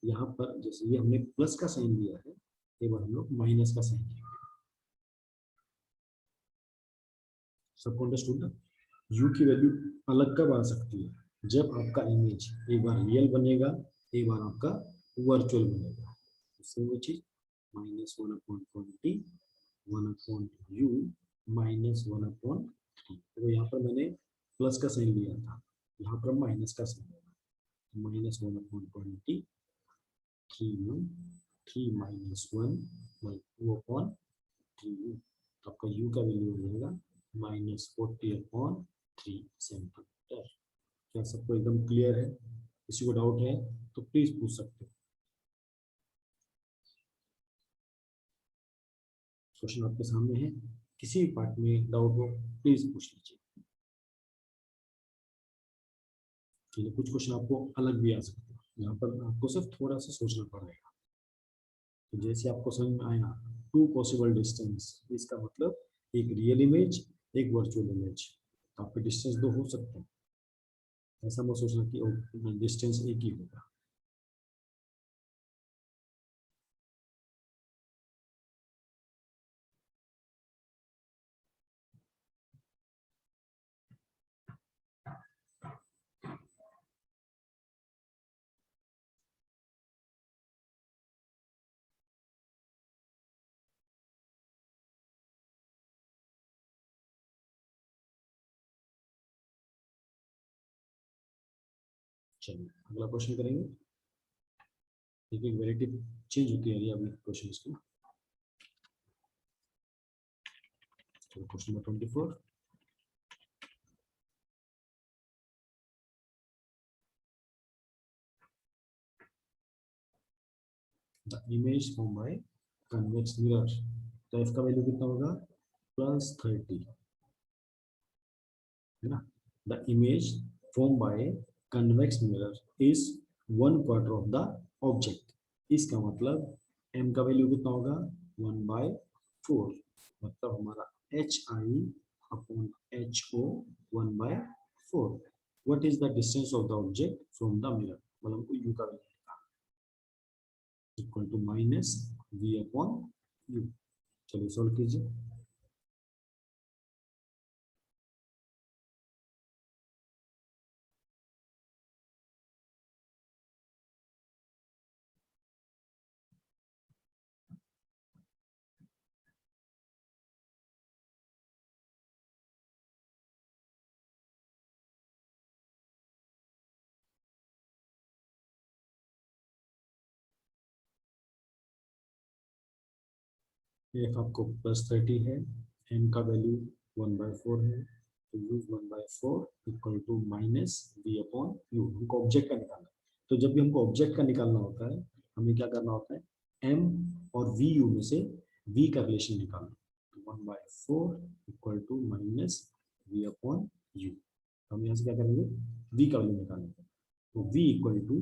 यहाँ पर जैसे ये हमने प्लस का साइन दिया है, एक बार हम लोग माइनस का साइन दिया, सबको अंडरस्टूड ना। u की वैल्यू अलग कब आ सकती है, जब आपका इमेज एक बार रियल बनेगा, एक बार आपका वर्चुअल बनेगा। सेम चीज minus 1 upon 20 1 upon u minus 1 upon 3। तो यहाँ पर मैंने प्लस का साइन लिया था, यहाँ पर माइनस का साइन लिया, minus 1 upon 20 3u 3 minus 1 2 upon 3u, आपका u का वैल्यू हो जाएगा माइनस 40 अपॉन 3 सेंटीमीटर। क्या सबको एकदम क्लियर है? किसी को डाउट है तो प्लीज पूछ सकते हो। क्वेश्चन आपके सामने है, किसी भी पार्ट में डाउट हो प्लीज पूछ लीजिए। चलिए, कुछ क्वेश्चन आपको अलग भी आ सकते हैं, यहाँ पर आपको सिर्फ थोड़ा सा सोचना पड़ेगा। तो जैसे आपको समझ में आया 2 पॉसिबल डिस्टेंस, इसका मतलब एक रियल इमेज एक वर्चुअल इमेज, तो आपके डिस्टेंस 2 हो सकते हैं, ऐसा मत सोचना कि डिस्टेंस एक ही होगा। चलिए अगला क्वेश्चन करेंगे। एक एक वैरायटी चेंज होती है अभी क्वेश्चन की। Question number 24, the image form by convex mirror, तो f का वैल्यू कितना होगा +30, है ना। The image form by convex mirror is 1/4 of the object, इसका मतलब m का वैल्यू कितना होगा 1/4, मतलब हमारा hi upon ho 1/4। What is the distance of the object from the mirror, मतलब हमको u का वैल्यू equal to minus v upon u। चलिए सॉल्व कीजिए। एफ आपको +30 है, एम का वैल्यू 1/4 है, तो U 1/4 equal to minus V upon U. हमको ऑब्जेक्ट का निकालना है, तो जब भी हमको ऑब्जेक्ट का निकालना होता है हमें क्या करना होता है, एम और वी यू में से वी का रिलेशन निकालना, तो 1/4 equal to minus V upon U. हम यहाँ से क्या करेंगे, वी का वैल्यू निकालेंगे, तो V equal to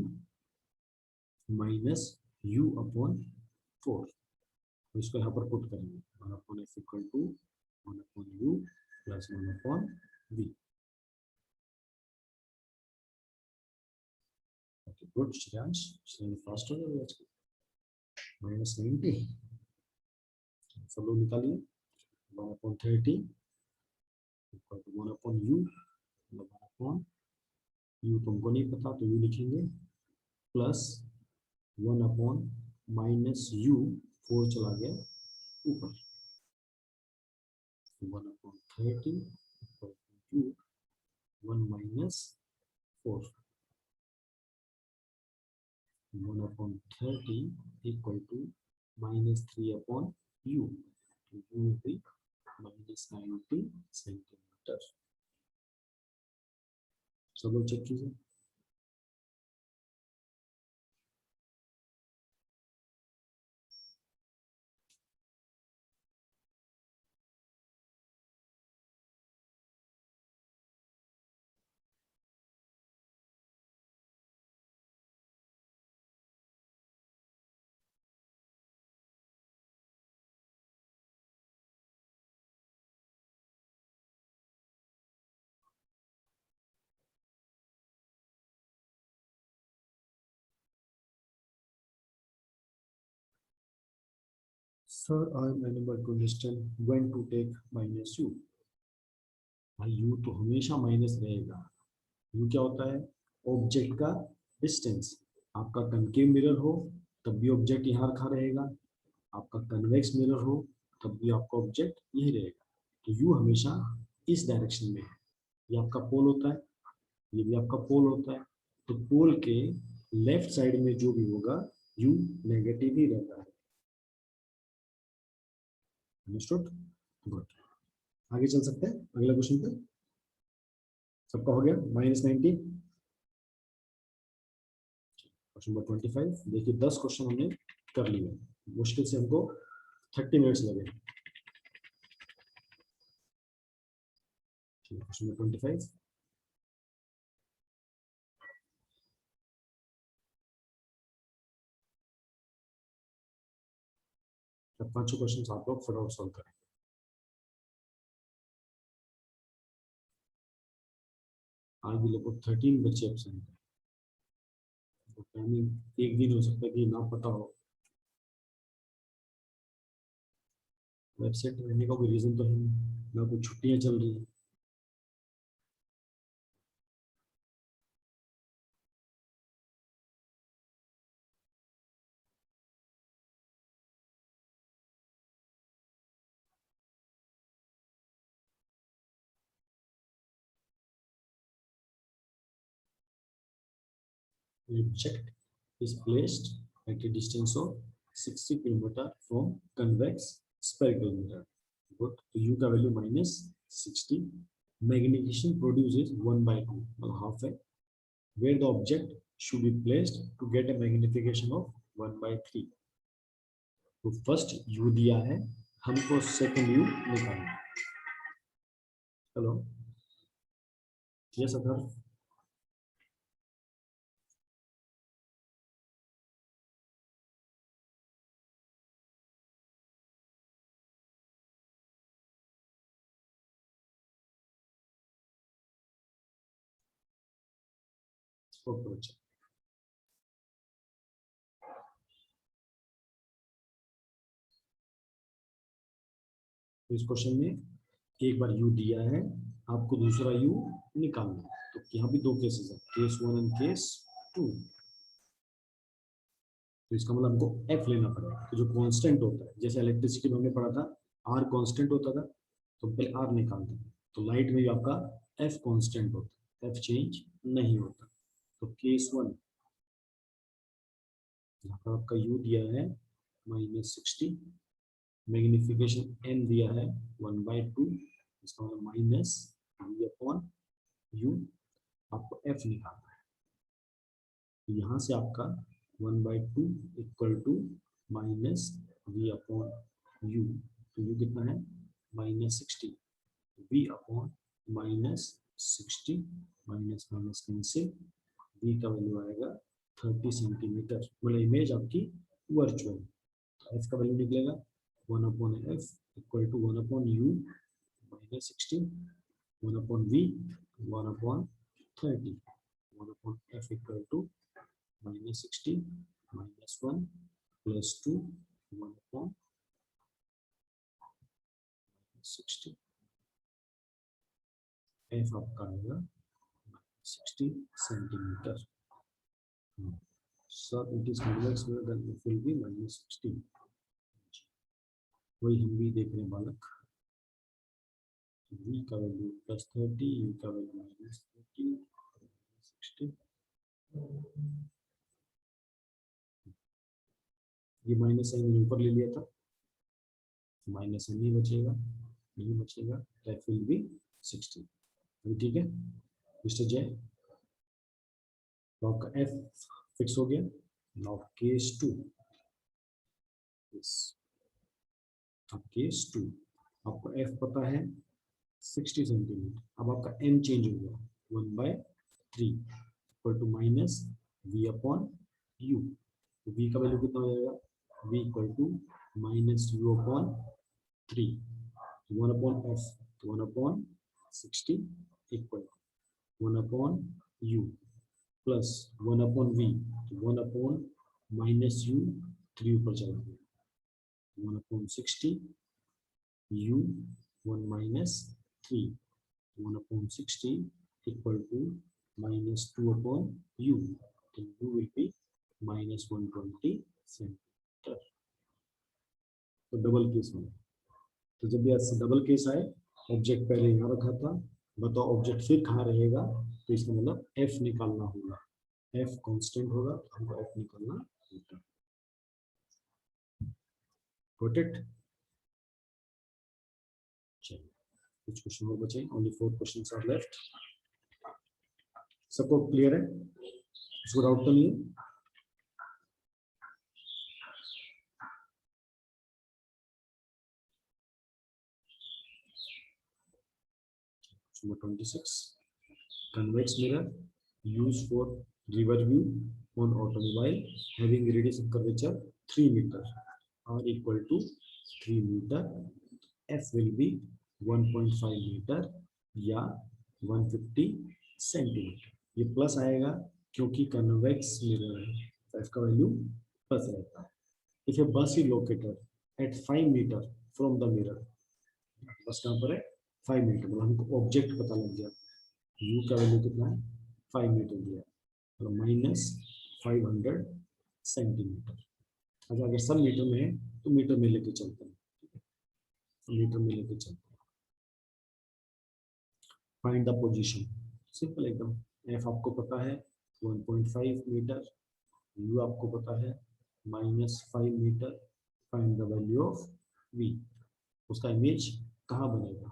minus U upon 4, तो इसको यहाँ पर पुट करेंगे, 1/f equal to 1 upon u plus 1 upon v. Okay, good, Shreyansh. Shreyansh faster हो गया आजकल. -90. सब लोग निकालिए. 1 upon 30 equal to 1 upon u. 1 upon u तुमको नहीं पता तो u लिखेंगे प्लस 1 अपॉन माइनस u, 4 चला गया ऊपर. 1 upon 30 equal to 1 minus 4. 1 upon 30 equal to -3 upon u. u will be -90 centimetre. सब लोग चेक कीजिए. Sir, I am unable to understand when to take minus u. भाई u तो हमेशा माइनस रहेगा. u क्या होता है? ऑब्जेक्ट का डिस्टेंस. आपका कनकेव मिरर हो तब भी ऑब्जेक्ट यहाँ रखा रहेगा. आपका कन्वेक्स मिरर हो तब भी आपका ऑब्जेक्ट यही रहेगा. तो u हमेशा इस डायरेक्शन में है. ये आपका पोल होता है, ये भी आपका पोल होता है. तो पोल के लेफ्ट साइड में जो भी होगा u नेगेटिव ही रहता है. अंडरस्टूड? गुड. आगे चल सकते हैं अगला क्वेश्चन पे. सबका हो गया -90. Question number 25. देखिए 10 क्वेश्चन हमने कर लिए. मुश्किल से हमको 30 मिनट्स लगे. Question number 25. अब पांचों क्वेश्चन आप लोग फटाफट सॉल्व करें. आज भी लगभग 13 बच्चे एब्सेंट हैं. तो टाइमिंग एक दिन हो सकता है कि ना पता हो. वेबसाइट रहने का कोई रीजन तो है नहीं, ना कोई छुट्टियां चल रही है. Object is placed at a distance of 60 km from convex spherical mirror. Good. तो u का वैल्यू -60. Magnification produces 1/2, मतलब half है. Where the object should be placed to get a magnification of 1/3. तो फर्स्ट u दिया है, हमको सेकंड u निकालना है. हेलो, यस अगर अप्रोच. इस क्वेश्चन में एक बार u दिया है, आपको दूसरा u निकालना है. तो यहाँ भी दो केसेस है, केस 1 एंड केस 2. तो इसका मतलब हमको f लेना पड़ेगा. तो जो कांस्टेंट होता है, जैसे इलेक्ट्रिसिटी में हमने पढ़ा था r कांस्टेंट होता था, तो पहले r निकालते हैं. तो लाइट में भी आपका f कांस्टेंट होता है, f चेंज नहीं होता. तो केस 1 यहाँ पर आपका u दिया है -60. मैग्निफिकेशन n दिया है 1/2. इसका मतलब -v/u. आपको f निकालना है. तो यहाँ से आपका 1/2 इक्वल टू -v/u. तो u कितना है? -60. v/-60 minus minus cancel. v का वैल्यू आएगा 30 सेंटीमीटर. मतलब इमेज आपकी वर्चुअल. f का वैल्यू निकलेगा 1/f equal to 1/u minus 16, 1 upon V, 1 upon 30, 1 upon F equal to minus 16 minus 1 plus 2, 1 upon 60. F आपका आएगा 60 centimetre. So it is convex where the F will be minus 16. वही हम भी देख रहे हैं बालक. V का वैल्यू प्लस 30, U का वैल्यू माइनस 30, 60. ये माइनस साइन ऊपर ले लिया था, माइनस नहीं बचेगा, नहीं बचेगा, तो F will be 60. अभी ठीक है मिस्टर जय, तो आपका F फिक्स हो गया. नाउ केस 2, अब केस 2 आपको F पता है 60 सेंटीमीटर. अब आपका M चेंज हो गया 1/3 equal to minus V upon U. तो V का वैल्यू कितना हो जाएगा, V equal to minus U upon 3, 1 upon F, 1 upon 60 equal 1 upon U plus 1 upon V, 1 upon minus U, 3 ऊपर चला गया, 1 upon 60 U 1 minus 3, 1 upon 60 equal to minus 2 upon U. Then U will be minus 120 centimeter. तो डबल केस में, तो जब ये डबल केस आए, ऑब्जेक्ट पहले यहाँ रखा था, बताओ ऑब्जेक्ट फिर कहाँ रहेगा, तो इसका मतलब F निकालना होगा. F कांस्टेंट होगा, हमको F निकालना होगा. Got it? चलिए कुछ क्वेश्चन और बचे. Only 4 questions are left. सबको क्लियर है, इसको डाउट तो नहीं है? Number 26, convex mirror used for river view on automobile having radius of curvature 3 meter r equal to 3 meter. F will be 1.5 meter या 150 सेंटीमीटर. ये प्लस आएगा क्योंकि कन्वेक्स मिरर है, F का वैल्यू प्लस रहता है. If a bus is located at 5 metre from the mirror, bus कहाँ पर है 5 मीटर, मतलब हमको ऑब्जेक्ट पता लग गया. U का वैल्यू कितना है 5 मीटर दिया, तो माइनस 500 सेंटीमीटर. अच्छा अगर सब मीटर में है तो मीटर में लेके चलते हैं, मीटर में लेके चलते हैं. फाइंड द पोजीशन, सिंपल एकदम. F आपको पता है 1.5 मीटर, U आपको पता है minus 5 metre. Find the value of V. उसका इमेज कहाँ बनेगा,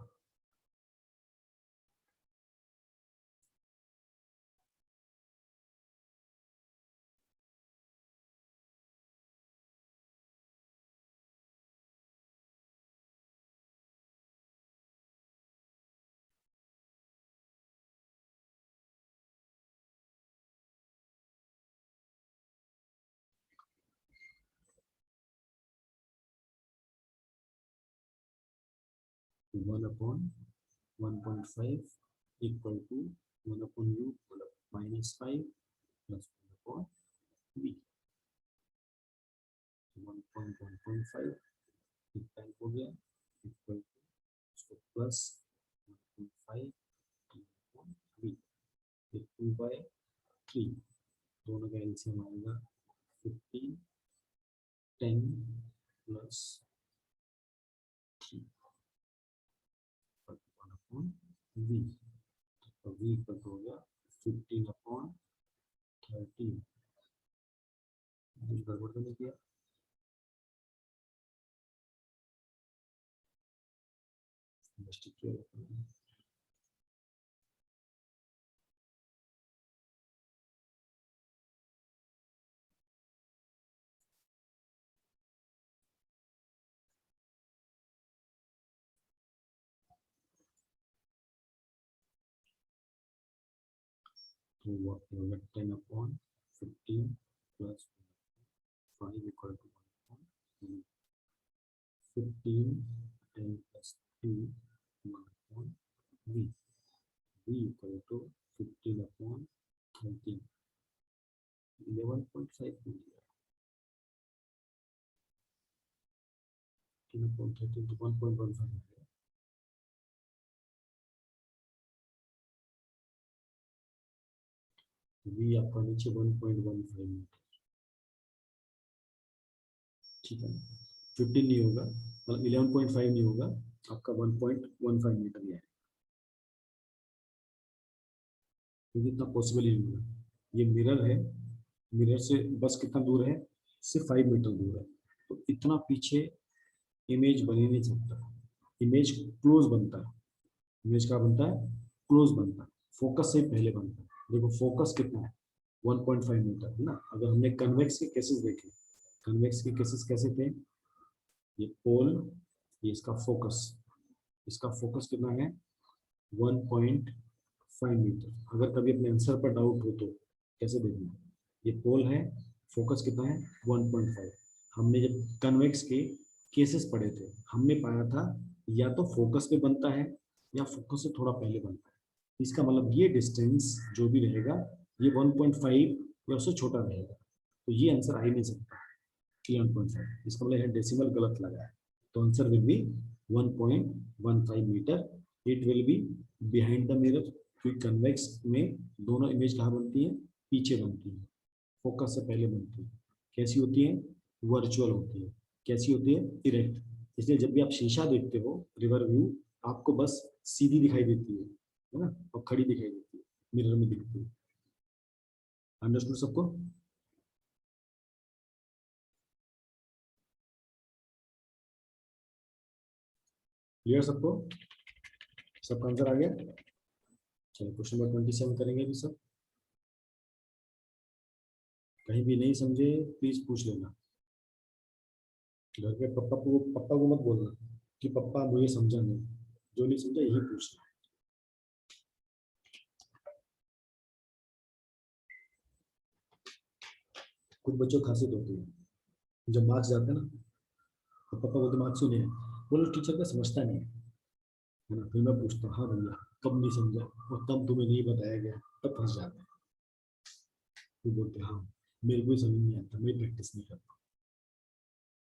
तो 1 upon 1.5 equal to 1 upon U minus 5 plus 1 upon V. 1.1.5 equal हो गया, इक्वल टू प्लस 1.5 V, फिर 2/3, दोनों का एलसीएम आएगा 15, 10 प्लस 3 अपॉन V. तो V इक्वल हो गया 15 अपॉन 13. गड़बड़ तो नहीं किया, मिस्टेक किया. तो what will get 10 upon 15 plus 5 equal to 1 upon 15, 10 plus 2, 1 v equal to 15/13, 11.5 मिल गया। 15/13 तो 1.15 है। v आपका नीचे 1.15 मीटर, ठीक है। 15 नहीं होगा, मतलब 11.5 नहीं होगा, आपका 1.15 मीटर ही है, क्योंकि इतना पॉसिबल ही नहीं होगा। ये मिरर है, मिरर से बस कितना दूर है, सिर्फ 5 मीटर दूर है, तो इतना पीछे इमेज बन ही नहीं सकता। इमेज क्लोज बनता है, इमेज क्या बनता है, क्लोज बनता है, फोकस से पहले बनता है। देखो फोकस कितना है, 1.5 मीटर है ना। अगर हमने कन्वेक्स के केसेस देखे, कन्वेक्स के केसेस कैसे थे, ये पोल, ये इसका फोकस कितना है, 1.5 मीटर। अगर कभी अपने आंसर पर डाउट हो तो कैसे देखना, ये पोल है, फोकस कितना है 1.5। हमने जब कन्वेक्स के केसेस पढ़े थे, हमने पाया था या तो फोकस पे बनता है या फोकस से थोड़ा पहले बनता है। इसका मतलब ये डिस्टेंस जो भी रहेगा ये 1.5 या उससे छोटा रहेगा, तो ये आंसर आ ही नहीं सकता 11.5। इसका मतलब डेसिमल गलत लगा है, तो answer will be 1.15 metre. It will be behind the mirror, क्योंकि कन्वेक्स में दोनों इमेज कहाँ बनती है, पीछे बनती है, फोकस से पहले बनती है। कैसी होती है, वर्चुअल होती है। कैसी होती है, इरेक्ट। इसलिए जब भी आप शीशा देखते हो रिवर व्यू, आपको बस सीधी दिखाई देती है ना, और खड़ी दिखाई देती है, मिरर में दिखती है। अंडरस्टूड सबको? क्लियर सबको? सबका आंसर आ गया? चलिए क्वेश्चन नंबर 27 करेंगे भी सब। कहीं भी नहीं समझे प्लीज पूछ लेना। घर पे पप्पा को मत बोलना कि पप्पा मुझे समझा नहीं, जो नहीं समझा यही पूछना। कुछ बच्चों को खांसी होती है, जब मार्क्स जाते हैं ना तो पापा बोलते मार्क्स क्यों नहीं है, बोलो टीचर का समझता नहीं है ना। फिर मैं पूछता हूँ हाँ भैया कब नहीं समझा, और तब तुम्हें नहीं बताया गया, तब फंस जाते हैं। फिर बोलते हाँ मेरे को ही समझ नहीं आता, मैं प्रैक्टिस नहीं करता।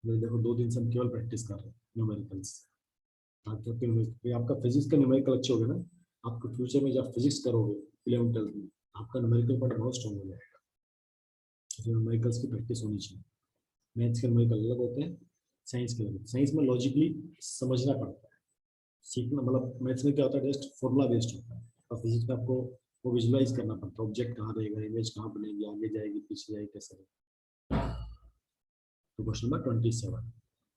मैं देखो 2 दिन से हम केवल प्रैक्टिस कर रहे हैं न्यूमेरिकल्स, ताकि आपका फिजिक्स का न्यूमेरिकल अच्छे हो गए ना, आपको फ्यूचर में जब फिजिक्स करोगे 11th-12th में, आपका न्यूमेरिकल पार्ट बहुत स्ट्रॉन्ग हो जाएगा। तो न्यूमेरिकल्स की प्रैक्टिस होनी चाहिए। मैथ्स के न्यूमेरिकल अलग होते हैं, साइंस के अलग। साइंस में लॉजिकली समझना पड़ता है, सीखना। मतलब मैथ्स में क्या होता है, जस्ट फॉर्मूला बेस्ड होता है, और फिजिक्स में आपको वो विजुलाइज करना पड़ता है, ऑब्जेक्ट कहाँ रहेगा, इमेज कहाँ बनेगी, आगे जाएगी पीछे जाएगी, कैसे रहेगा। तो question number 27,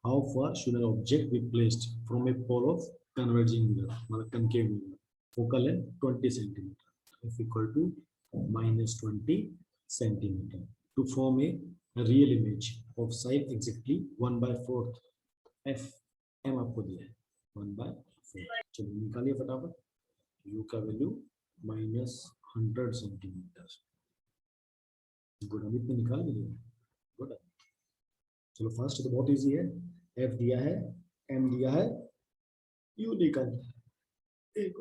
how far should an object be placed from a pole of converging mirror, मतलब कनकेव मिरर, फोकल है 20 centimetre if equal to -20 centimetre to form a real image of size exactly 1/4 F. M आपको दिया है 1/4। चलिए निकालिए फटाफट। u का वैल्यू -100 सेंटीमीटर। गुड, अमित ने निकाल लिया। गुड। चलो फर्स्ट तो बहुत इजी है, एफ दिया है, एम दिया है, यू निकाल। एक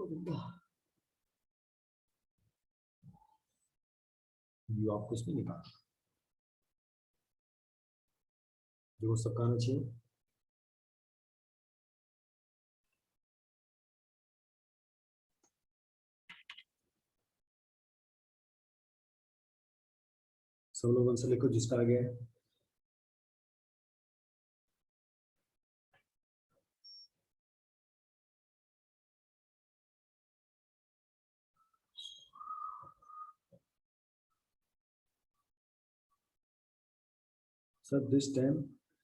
यू आपको इसमें निकाल, जो सबका आना चाहिए। सब लोग आंसर लिखो जिसका आ गया है। Sir this time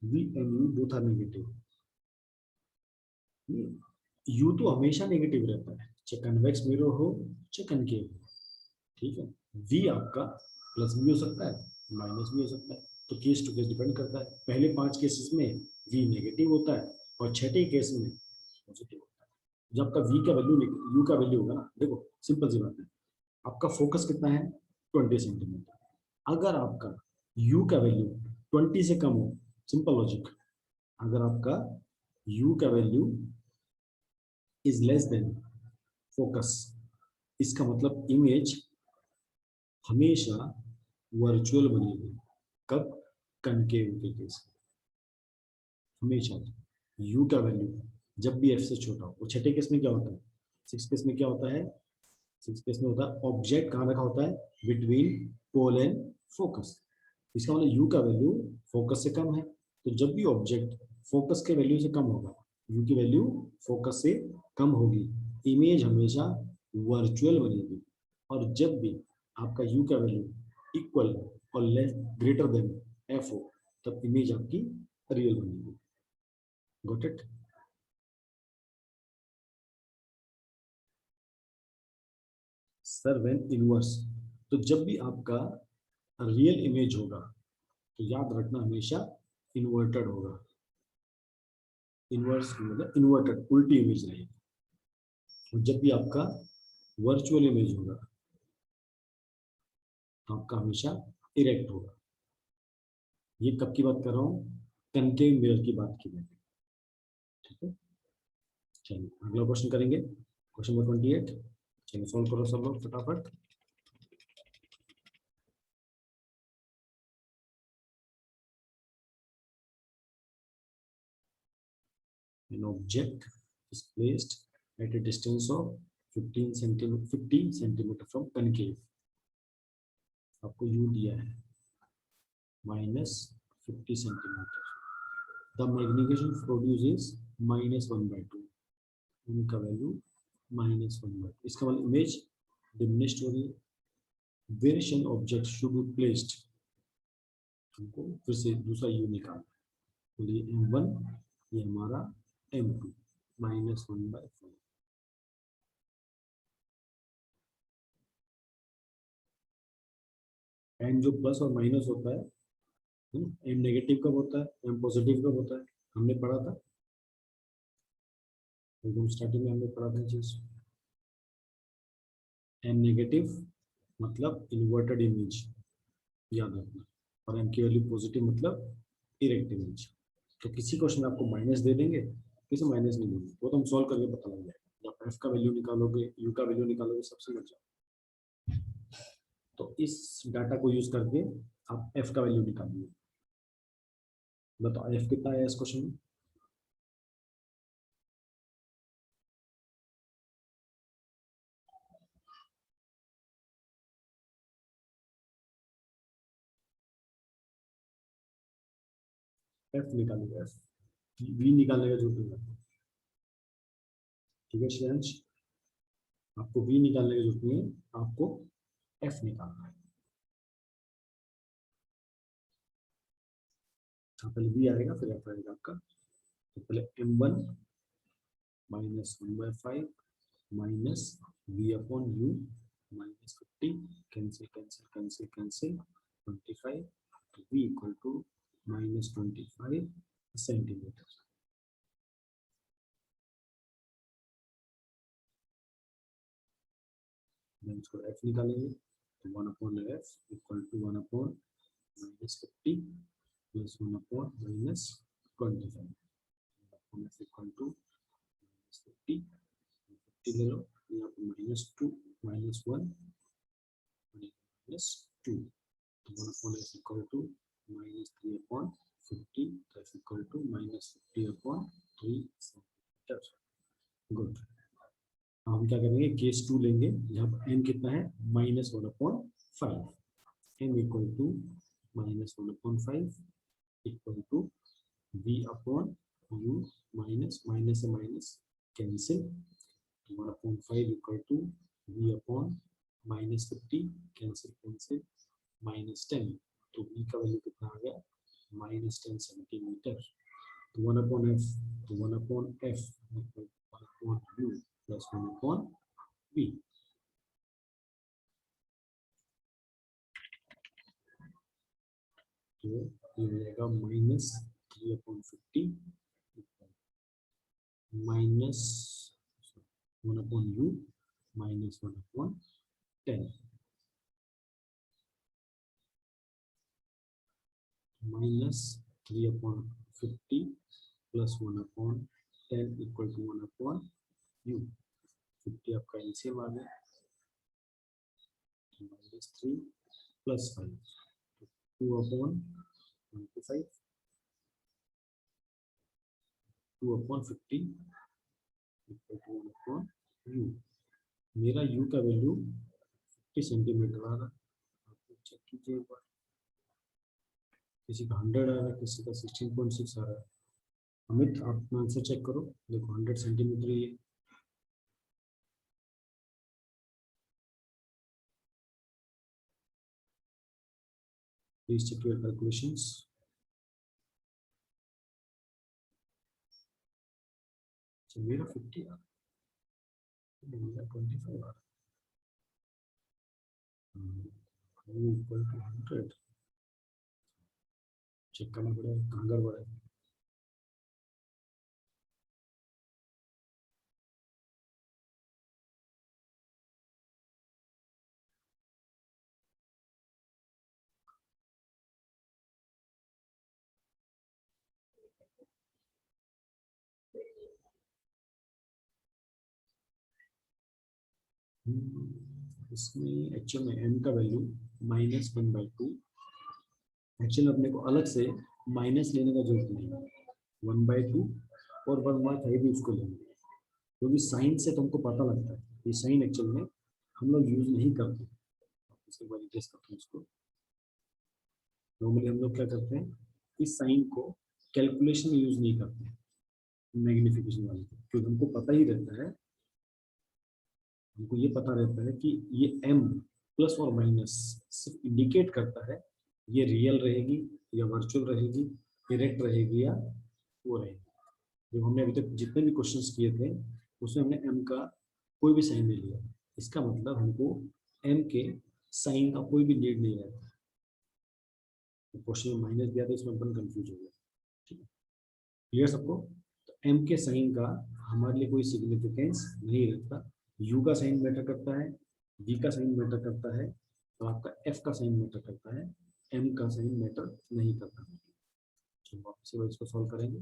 V and U both are negative. U तो हमेशा नेगेटिव रहता है, चाहे कन्वेक्स मिरर हो चाहे कनकेव हो, ठीक है। वी आपका प्लस भी हो सकता है, माइनस भी हो सकता है, तो केस टू केस डिपेंड करता है। पहले 5 केसेस में वी नेगेटिव होता है और छठे केस में पॉजिटिव होता है। जब आपका वी का वैल्यू यू का वैल्यू होगा ना, देखो सिंपल सी बात है, आपका फोकस कितना है 20 सेंटीमीटर। अगर आपका यू का वैल्यू 20 से कम हो, सिंपल लॉजिक, अगर आपका यू का value is less than focus, इसका मतलब इमेज हमेशा वर्चुअल बनेगी। कब? कनकेव के केस में हमेशा u का वैल्यू जब भी f से छोटा हो। और छठे केस में क्या होता है? 6 केस में क्या होता है? 6 केस में होता है ऑब्जेक्ट कहाँ रखा होता है? Between pole and focus. इसका मतलब u का वैल्यू फोकस से कम है, तो जब भी ऑब्जेक्ट फोकस के वैल्यू से कम होगा, u की वैल्यू फोकस से कम होगी, इमेज हमेशा वर्चुअल बनेगी। और जब भी आपका u का वैल्यू इक्वल और लेस ग्रेटर देन f हो, तब इमेज आपकी रियल बनेगी। Got it? Sir when inverse, तो जब भी आपका रियल इमेज होगा तो याद रखना हमेशा इन्वर्टेड होगा। इनवर्स मतलब इन्वर्टेड, उल्टी इमेज रहेगी। और जब भी आपका वर्चुअल इमेज होगा तो आपका हमेशा इरेक्ट होगा। ये कब की बात कर रहा हूँ? कनकेव मिरर की बात की मैंने। ठीक है, चलिए अगला क्वेश्चन करेंगे, क्वेश्चन नंबर 28। चलिए सॉल्व करो सब लोग फटाफट। An object is placed at a distance of 15 centimeter from concave. आपको u दिया है -50 centimetre. The magnification produce is -1/2, उनका वैल्यू -1/2। इसका मतलब इमेज डिमिनिश्ड हो रही है। Variation object should be placed, हमको फिर से दूसरा u निकालना है। तो ये m1, ये हमारा m2, -1/5। एम जो प्लस और माइनस होता है, एम नेगेटिव कब होता है, एम पॉजिटिव कब होता है, हमने पढ़ा था एकदम स्टार्टिंग में, हमने पढ़ा था चीज। एम नेगेटिव मतलब इन्वर्टेड इमेज, याद रखना। और एम की वैल्यू पॉजिटिव मतलब इरेक्ट इमेज। तो किसी क्वेश्चन में आपको माइनस दे देंगे, किसी माइनस नहीं देंगे, वो तो हम सॉल्व करके पता लग जाएगा। जब एफ का वैल्यू निकालोगे, यू का वैल्यू निकालोगे, सबसे समझ जाओ। तो इस डाटा को यूज करके आप एफ का वैल्यू निकालिए। बताओ एफ कितना है इस क्वेश्चन में? एफ निकालेगा, एफ वी निकालने का जरूरत नहीं है। ठीक है श्रेयांश, आपको वी निकालने की जरूरत नहीं है, आपको एफ निकालना है। पहले वी आएगा फिर एफ आएगा आपका। तो पहले m1 -1/5 minus V upon U -50, cancel cancel cancel cancel 25, तो वी इक्वल टू -25 सेंटीमीटर। इसको एफ निकालेंगे, तो 1/f equal to 1/-50 plus 1/-25, f equal to -50, 50 ले लो, यहाँ पर -2 -1 -2, तो 1/f इक्वल टू -3/50, तो f equal to -50/3 centimetre. Good. हम क्या करेंगे, केस 2 लेंगे, जहाँ पर m कितना है -1/5, m equal to -1/5 equal to v upon u, minus minus से minus cancel, 1/5 equal to v upon -50 cancel cancel -10, तो v का वैल्यू कितना आ गया -10 सेंटीमीटर। तो 1/f, तो 1/f 1/u प्लस 1/v। तो ये हो जाएगा -3/50 minus 1/u minus 1/10 minus 3/50 plus 1/10 equal to 1/u। 50 आपका सेम आ गया, -3 + 5, 2/25, 2/50 = 1/u। मेरा u का वैल्यू 50 सेंटीमीटर आ रहा है, आप चेक कीजिए एक बार। किसी का 100 आ रहा है, किसी का 16.6 आ रहा है। अमित आप अपना आंसर चेक करो, देखो 100 सेंटीमीटर ये। Please check your calculations. मेरा 50 आ रहा है, मेरा 25 आ रहा है, इक्वल टू 100। चेक करना पड़ेगा कहाँ गड़बड़ है। इसमें एक्चुअल में m का वैल्यू -1/2। एक्चुअल अपने को अलग से माइनस लेने का जरूरत नहीं है, 1/2 और 1/5 भी उसको लेंगे, क्योंकि साइन से तुमको पता लगता है ये साइन एक्चुअल में हम लोग यूज नहीं करते। इसके बाद टेस्ट करते हैं इसको। नॉर्मली हम लोग क्या करते हैं, इस साइन को कैलकुलेशन में यूज नहीं करते हैं, मैग्निफिकेशन वाले को, क्योंकि हमको पता ही रहता है, हमको ये पता रहता है कि ये m प्लस और माइनस सिर्फ इंडिकेट करता है ये रियल रहेगी या वर्चुअल रहेगी, डायरेक्ट रहेगी या वो रहेगी। जब हमने अभी तक जितने भी क्वेश्चंस किए थे उसमें हमने m का कोई भी साइन नहीं लिया, इसका मतलब हमको m के साइन का कोई भी नीड नहीं रहता। क्वेश्चन में माइनस दिया था, इसमें अपन कंफ्यूज हो गया। ठीक है, क्लियर सबको? तो m के साइन का हमारे लिए कोई सिग्निफिकेंस नहीं रहता। u का साइन मैटर करता है, v का साइन मैटर करता है, तो आपका f का साइन मैटर करता है, m का साइन मैटर नहीं करता। तो वापस से इसको सॉल्व करेंगे।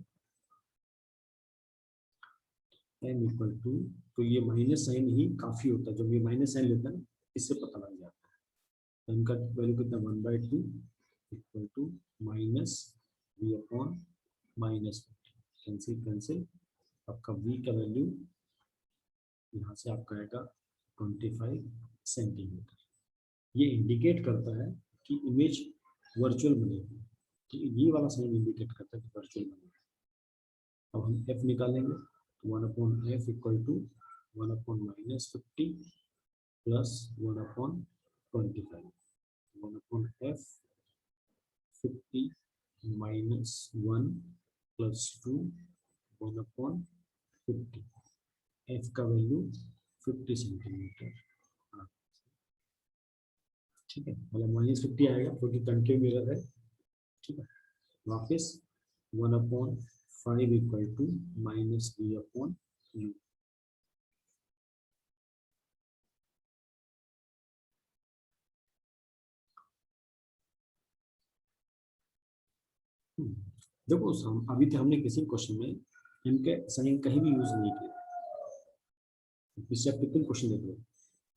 m इक्वल टू, तो ये माइनस साइन ही काफी होता है, जब ये माइनस साइन लेता है इससे पता लग जाता है। m का वैल्यू कितना, 1/2 equal to -v/-50, cancel cancel, आपका v का वैल्यू यहाँ से आपका आएगा 25 सेंटीमीटर। ये इंडिकेट करता है कि इमेज वर्चुअल बनेगी, तो ये वाला साइन इंडिकेट करता है कि वर्चुअल बनेगी। अब हम f निकालेंगे, 1/f equal to 1/-50 plus 1/25, 1/f 50 -1 plus 2 1/50, f का वैल्यू 50 सेंटीमीटर। ठीक है, मतलब -50 आएगा क्योंकि कंकेव मिरर है। ठीक है, वापस 1/5 इक्वल टू -v/u। देखो अभी तक हमने किसी क्वेश्चन में इनके साइन कहीं भी यूज नहीं किया। इससे आप कितने क्वेश्चन देख लो,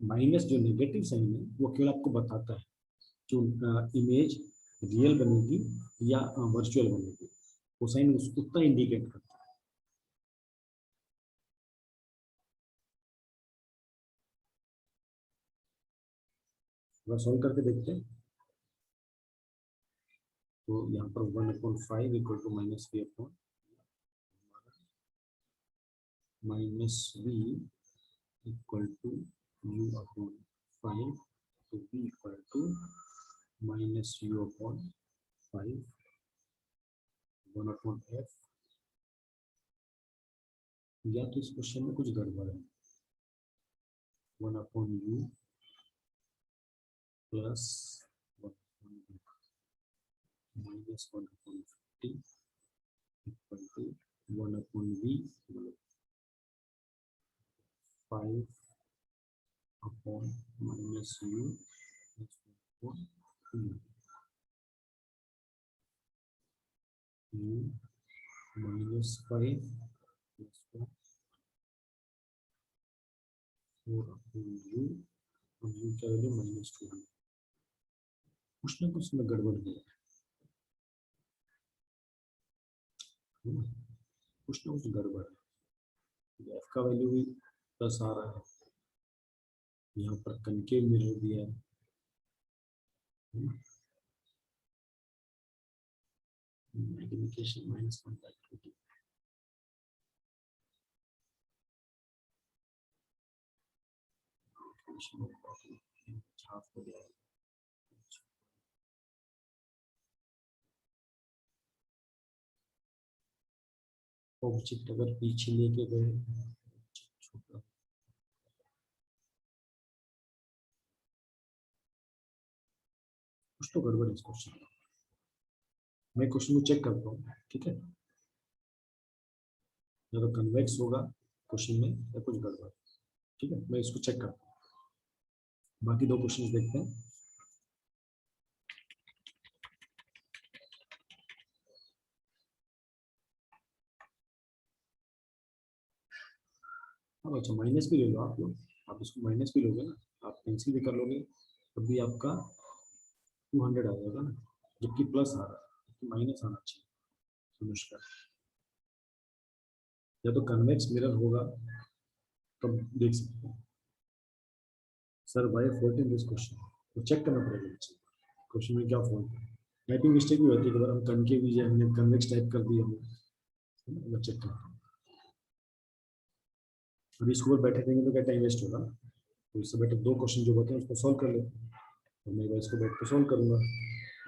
माइनस जो नेगेटिव साइन है वो केवल आपको बताता है जो इमेज रियल बनेगी या वर्चुअल बनेगी, वो साइन उतना इंडिकेट करता है। थोड़ा सॉल्व करके देखते हैं। तो यहाँ पर 1/5 equal to -v/-v equal to u/5, तो v equal to -u/5 1/f। या तो इस क्वेश्चन में कुछ गड़बड़ है, 1/u plus -1/50 equal to 1/v 5/-u u -5 plus 4 upon u, और u क्या वैल्यू -2। कुछ ना कुछ में गड़बड़ है, कुछ ना कुछ गड़बड़ है। एफ का वैल्यू भी प्लस आ रहा है, यहाँ पर कनकेव मिरर दिया है, मैग्निफिकेशन -1/2। ऑब्जेक्ट अगर पीछे लेके गए, छोटा, कुछ तो गड़बड़ है इस क्वेश्चन में। मैं क्वेश्चन को चेक करता हूँ, ठीक है, या तो कन्वेक्स होगा क्वेश्चन में या कुछ गड़बड़, ठीक है, मैं इसको चेक करता हूँ। बाकी दो क्वेश्चन देखते हैं। हाँ अच्छा, माइनस भी ले लो आप लोग, आप इसको माइनस भी लोगे ना, आप कैंसिल भी कर लोगे, तब भी आपका 200 आ जाएगा ना, जबकि प्लस आ रहा है, तो माइनस आना चाहिए। नमस्कार, या तो कन्वेक्स मिरर होगा तब देख सकते हैं। Sir why fault in this question, तो चेक करना पड़ेगा क्वेश्चन में क्या फॉल्ट है। टाइपिंग मिस्टेक भी होती है, अगर हम कनकेव भी हमने कन्वेक्स टाइप कर दिया हो, मैं चेक करता हूँ। अभी इसको बैठे रहेंगे तो क्या टाइम वेस्ट होगा, तो इससे बेटर दो क्वेश्चन जो होते हैं उसको सॉल्व कर लेते हैं, और मैं इसको बैठ कर सॉल्व करूंगा,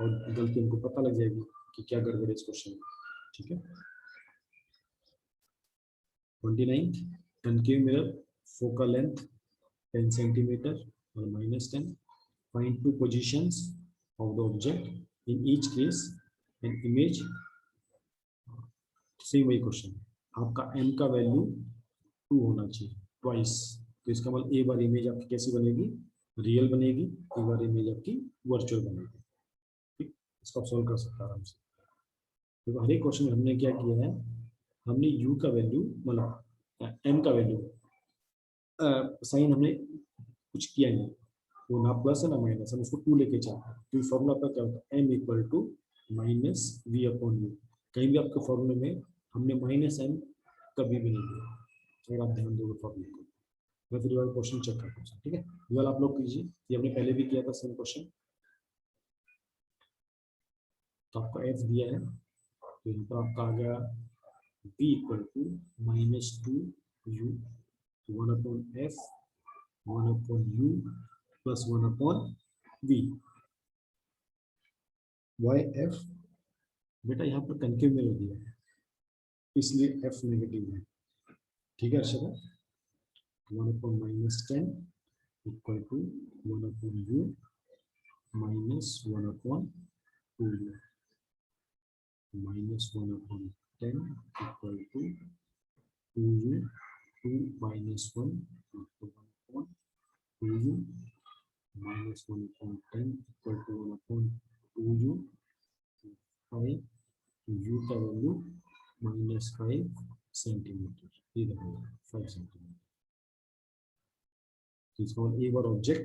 और गलती उनको पता लग जाएगी कि क्या गड़बड़ है इस क्वेश्चन में, ठीक है। 29, concave mirror, focal length 10 centimetre और -10, find two positions of the object in each case an image, same वही क्वेश्चन, आपका m का वैल्यू 2 होना चाहिए ट्वाइस, तो इसका मतलब एक बार इमेज आपकी कैसी बनेगी, रियल बनेगी, एक बार इमेज आपकी वर्चुअल बनेगी, ठीक, इसको आप सॉल्व कर सकते हैं आराम से। तो हर एक क्वेश्चन में हमने क्या किया है, हमने u का वैल्यू मतलब m का वैल्यू साइन हमने कुछ किया नहीं, वो ना प्लस है ना माइनस, हम उसको 2 लेके चलते हैं, तो फॉर्मूला आपका क्या होता है, m इक्वल टू -v/u। कहीं भी आपके फॉर्मूले में हमने -m कभी भी नहीं दिया, अगर आप ध्यान दोगे फॉर्मूले को। मैं फिर वाला क्वेश्चन चेक करता हूँ, ठीक है, ये वाला आप लोग कीजिए, ये हमने पहले भी किया था सेम क्वेश्चन। तो आपका f दिया है, तो यहाँ पर आपका आ गया v equal to -2u, 1/f 1/u plus 1/v। Why F, बेटा यहाँ पर कनकेव मिरर दिया है, इसलिए एफ नेगेटिव है, ठीक है Arshada. 1/-10 equal to 1/u -1/2u, -1/10 equal to 2u, 2 - 1 1/2u, -1/10 equal to 1/2u, 5, u का वैल्यू -5 सेंटीमीटर, ये देखो 5 सेंटीमीटर, इसका मतलब एक बार ऑब्जेक्ट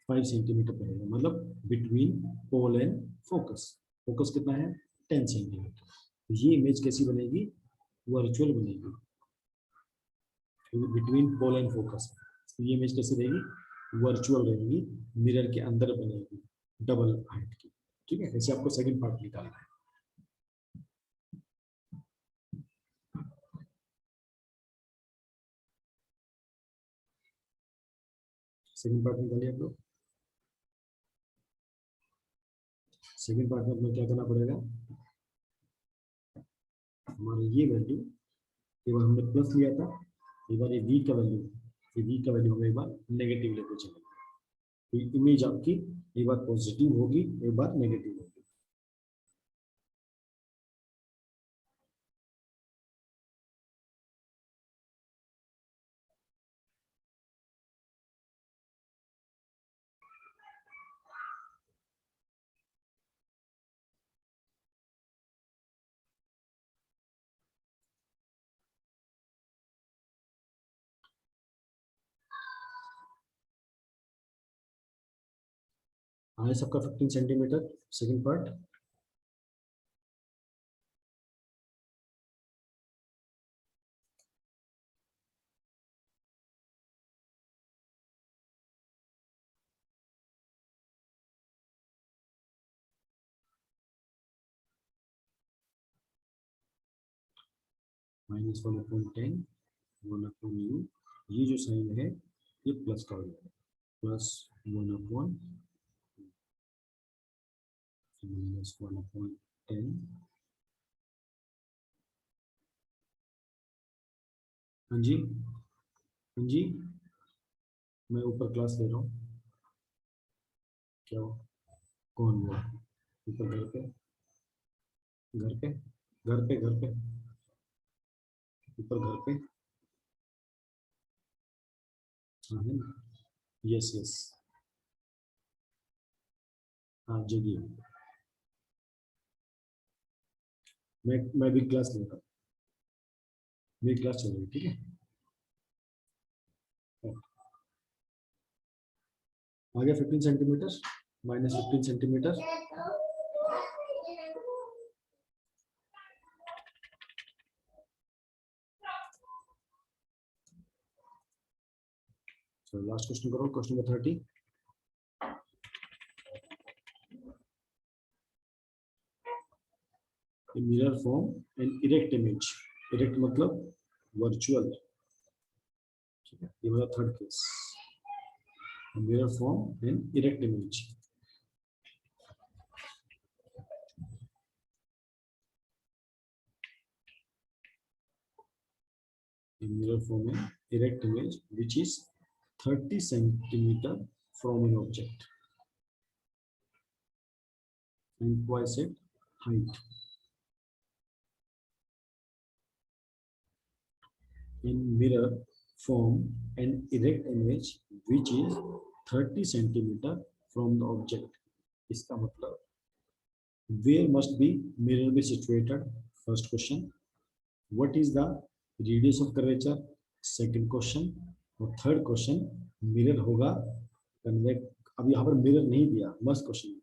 5 सेंटीमीटर पे रहेगा, मतलब between pole and focus, focus कितना है 10 सेंटीमीटर। तो ये इमेज कैसी बनेगी, वर्चुअल बनेगी, बिटवीन पोल एंड फोकस, तो ये इमेज कैसी रहेगी, वर्चुअल रहेगी, मिरर के अंदर बनेगी, डबल हाइट की, ठीक है। ऐसे आपको सेकंड पार्ट निकालना है। सेकंड पार्ट निकालिए आप लोग। सेकंड पार्ट में अपने क्या करना पड़ेगा, हमारा ये वैल्यू एक बार हमने प्लस लिया था, एक बार ये v का वैल्यू, ये v का वैल्यू हम एक बार नेगेटिव लेके चलेंगे, तो इमेज आपकी एक बार पॉजिटिव होगी, एक बार नेगेटिव होगी। आया सबका 15 सेंटीमीटर सेकंड पार्ट। -1/10 1/u, ये जो साइन है ये प्लस का हो जाएगा, +1/(-1/10) हाँ जी, हाँ जी, मैं ऊपर क्लास ले रहा हूँ। क्या हो? कौन हुआ ऊपर? घर पे, घर पे, घर पे, घर पे, ऊपर घर पे। हाँ है ना, यस यस, हाँ जगिए, मैं भी क्लास ले रहा हूँ, मेरी क्लास चल रही है, ठीक है। आ गया 15 सेंटीमीटर, -15 सेंटीमीटर। चलो लास्ट क्वेश्चन करो, question number 30। Mirror form and erect image, erect मतलब वर्चुअल, ठीक है, ये वाला third case. Mirror form and erect image, mirror form an erect image which is 30 centimeter from an object and twice its height. In mirror form an erect image which is 30 centimeter from the object. इसका मतलब where must be mirror be situated? First question. What is the radius of curvature? Second question. और थर्ड क्वेश्चन, मिरर होगा कन्वेक्स। अब यहाँ पर मिरर नहीं दिया, मस्त क्वेश्चन,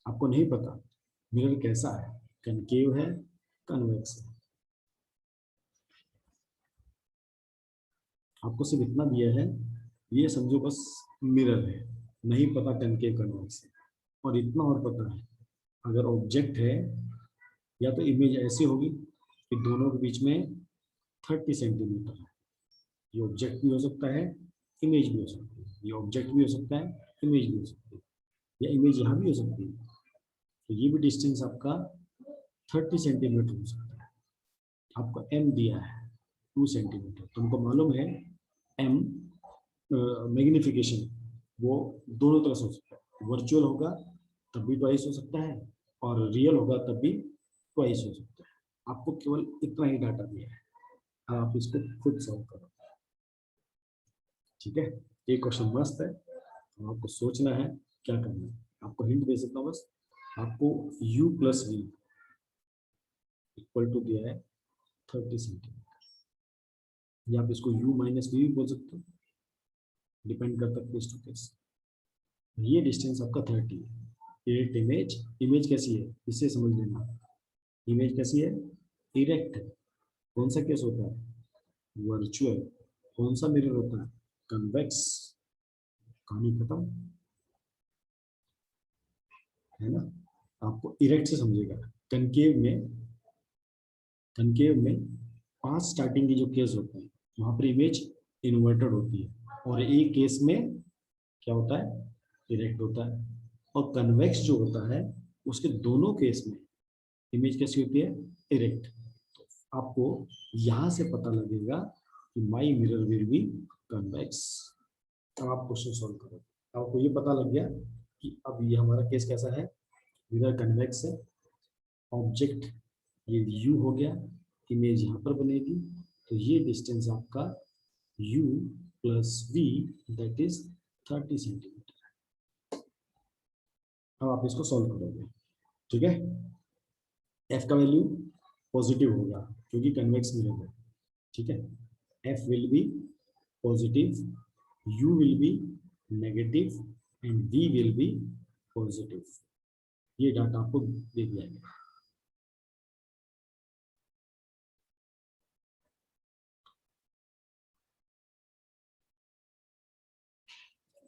आपको नहीं पता मिरर कैसा है, कनकेव है, कन्वेक्स है। आपको सिर्फ इतना दिया है, ये समझो बस मिरर है, नहीं पता कनकेव कन्वेक्स है। और इतना और पता है, अगर ऑब्जेक्ट है या तो इमेज ऐसी होगी कि दोनों के बीच में 30 सेंटीमीटर है, ये ऑब्जेक्ट भी हो सकता है, इमेज भी हो सकती है, ये ऑब्जेक्ट भी हो सकता है, इमेज भी हो सकती है, या इमेज यहाँ भी हो सकती है। तो ये भी डिस्टेंस आपका 30 सेंटीमीटर हो सकता है। आपको m दिया है 2 सेंटीमीटर, तुमको मालूम है m मैग्निफिकेशन वो दोनों तरह से हो सकता है, वर्चुअल होगा तब भी ट्वाइस हो सकता है, और रियल होगा तब भी ट्वाइस हो सकता है। आपको केवल इतना ही डाटा दिया है, आप इसको खुद सॉल्व करो, ठीक है। ये क्वेश्चन मस्त है, आपको सोचना है क्या करना है। आपको हिंट दे सकता हूँ बस, आपको u + v इक्वल टू दिया है 30 सेंटीमीटर, या आप इसको u - v भी बोल सकते हो, डिपेंड करता है केस टू केस। ये डिस्टेंस आपका 30 है। इरेक्ट इमेज, इमेज कैसी है इससे समझ लेना, इमेज कैसी है, इरेक्ट है। कौन सा केस होता है, वर्चुअल। कौन सा मिरर होता है, कन्वेक्स। कहानी खत्म है ना। आपको इरेक्ट से समझेगा। कनकेव में 5 स्टार्टिंग के जो केस होते हैं वहां पर इमेज इन्वर्टेड होती है, और एक केस में क्या होता है, इरेक्ट होता है। और कन्वेक्स जो होता है उसके दोनों केस में इमेज कैसी होती है, इरेक्ट। तो आपको यहां से पता लगेगा कि माई मिरर विल बी कन्वेक्स। अब आप क्वेश्चन सॉल्व करो, आपको ये पता लग गया कि अब ये हमारा केस कैसा है, मिरर कन्वेक्स है, ऑब्जेक्ट ये u हो गया, इमेज यहाँ पर बनेगी, तो ये डिस्टेंस आपका u + v that is 30 centimetre. अब आप इसको सॉल्व करोगे, ठीक है। f का वैल्यू पॉजिटिव होगा क्योंकि कन्वेक्स मिरर है, ठीक है। f will be positive, u will be negative and v will be positive, ये डाटा आपको दे दिया गया।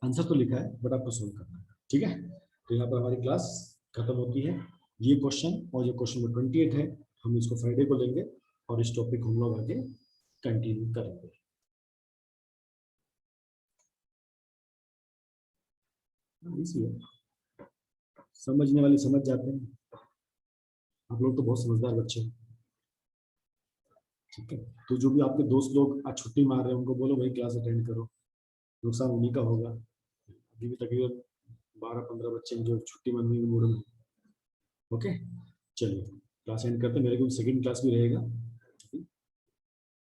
आंसर तो लिखा है बट आपको सोल्व करना है, ठीक है। तो यहाँ पर हमारी क्लास खत्म होती है। ये क्वेश्चन और ये क्वेश्चन नंबर 28 है, हम इसको फ्राइडे को लेंगे और इस टॉपिक हम लोग आगे कंटिन्यू करेंगे। इसी है, समझने वाले समझ जाते हैं। आप लोग तो बहुत समझदार बच्चे हैं, ठीक है। तो जो भी आपके दोस्त लोग आज छुट्टी मार रहे हैं उनको बोलो भाई क्लास अटेंड करो, नुकसान उन्हीं का होगा। अभी भी तकरीबन 12-15 बच्चे हैं जो छुट्टी मारने के मूड में। ओके, चलिए क्लास एंड करते हैं। मेरे को सेकंड क्लास भी रहेगा,